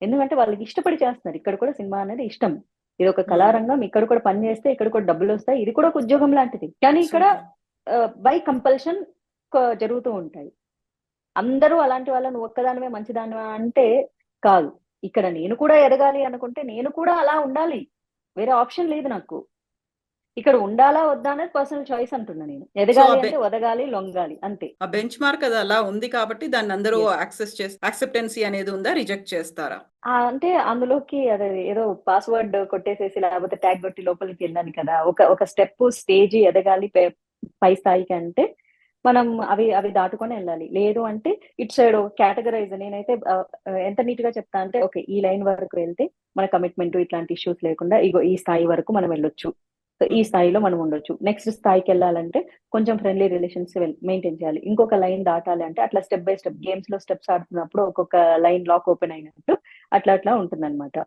[SPEAKER 2] ఎందుకంటే వాళ్ళకి ఇష్టపడి చేస్తున్నారు. ఇక్కడ కూడా సినిమా అనేది ఇష్టం, ఇది ఒక కళారంగం, ఇక్కడ కూడా పని చేస్తే ఇక్కడ కూడా డబ్బులు వస్తాయి, ఇది కూడా ఒక ఉద్యోగం లాంటిది. కానీ ఇక్కడ బై కంపల్షన్ జరుగుతూ ఉంటాయి. అందరూ అలాంటి వాళ్ళని ఒక్కదానివే మంచిదానివా అంటే కాదు. ఇక్కడ నేను కూడా ఎదగాలి అనుకుంటే నేను కూడా అలా ఉండాలి, వేరే ఆప్షన్ లేదు నాకు. ఇక్కడ ఉండాలా వద్దా అనేది పర్సనల్ చాయిస్ అంటున్నా నేను. ఎదగాలి అంటే వదగాలి, లొంగాలి అంతే.
[SPEAKER 1] ఆ బెంచ్ మార్క్ అది అలా ఉంది కాబట్టి దాన్ని అందరూ యాక్సెప్టెన్సీ అనేది ఉందా, రిజెక్ట్ చేస్తారా?
[SPEAKER 2] అంటే అందులోకి అదే ఏదో పాస్వర్డ్ కొట్టేసేసి లేకపోతే ట్యాగ్ కొట్టి లోపలికి వెళ్ళాలి కదా. ఒక స్టెప్ స్టేజ్ ఎదగాలి పై స్థాయికి అంటే మనం అవి దాటుకొని వెళ్ళాలి. లేదు అంటే ఇటు సైడ్ కేటగరైజ్. నేనైతే ఎంత నీట్ గా చెప్తా అంటే, ఓకే ఈ లైన్ వరకు వెళ్తే మన కమిట్మెంట్ ఇట్లాంటి ఇష్యూస్ లేకుండా ఇగో ఈ స్థాయి వరకు మనం వెళ్ళొచ్చు, సో ఈ స్థాయిలో మనం ఉండొచ్చు. నెక్స్ట్ స్థాయికి వెళ్ళాలంటే కొంచెం ఫ్రెండ్లీ రిలేషన్స్ మెయింటైన్ చేయాలి. ఇంకొక లైన్ దాటాలి అంటే అట్లా స్టెప్ బై స్టెప్ గేమ్స్ లో స్టెప్స్ ఆడుతున్నప్పుడు ఒక్కొక్క లైన్ లాక్ ఓపెన్ అయినట్టు అట్లా ఉంటుందన్నమాట.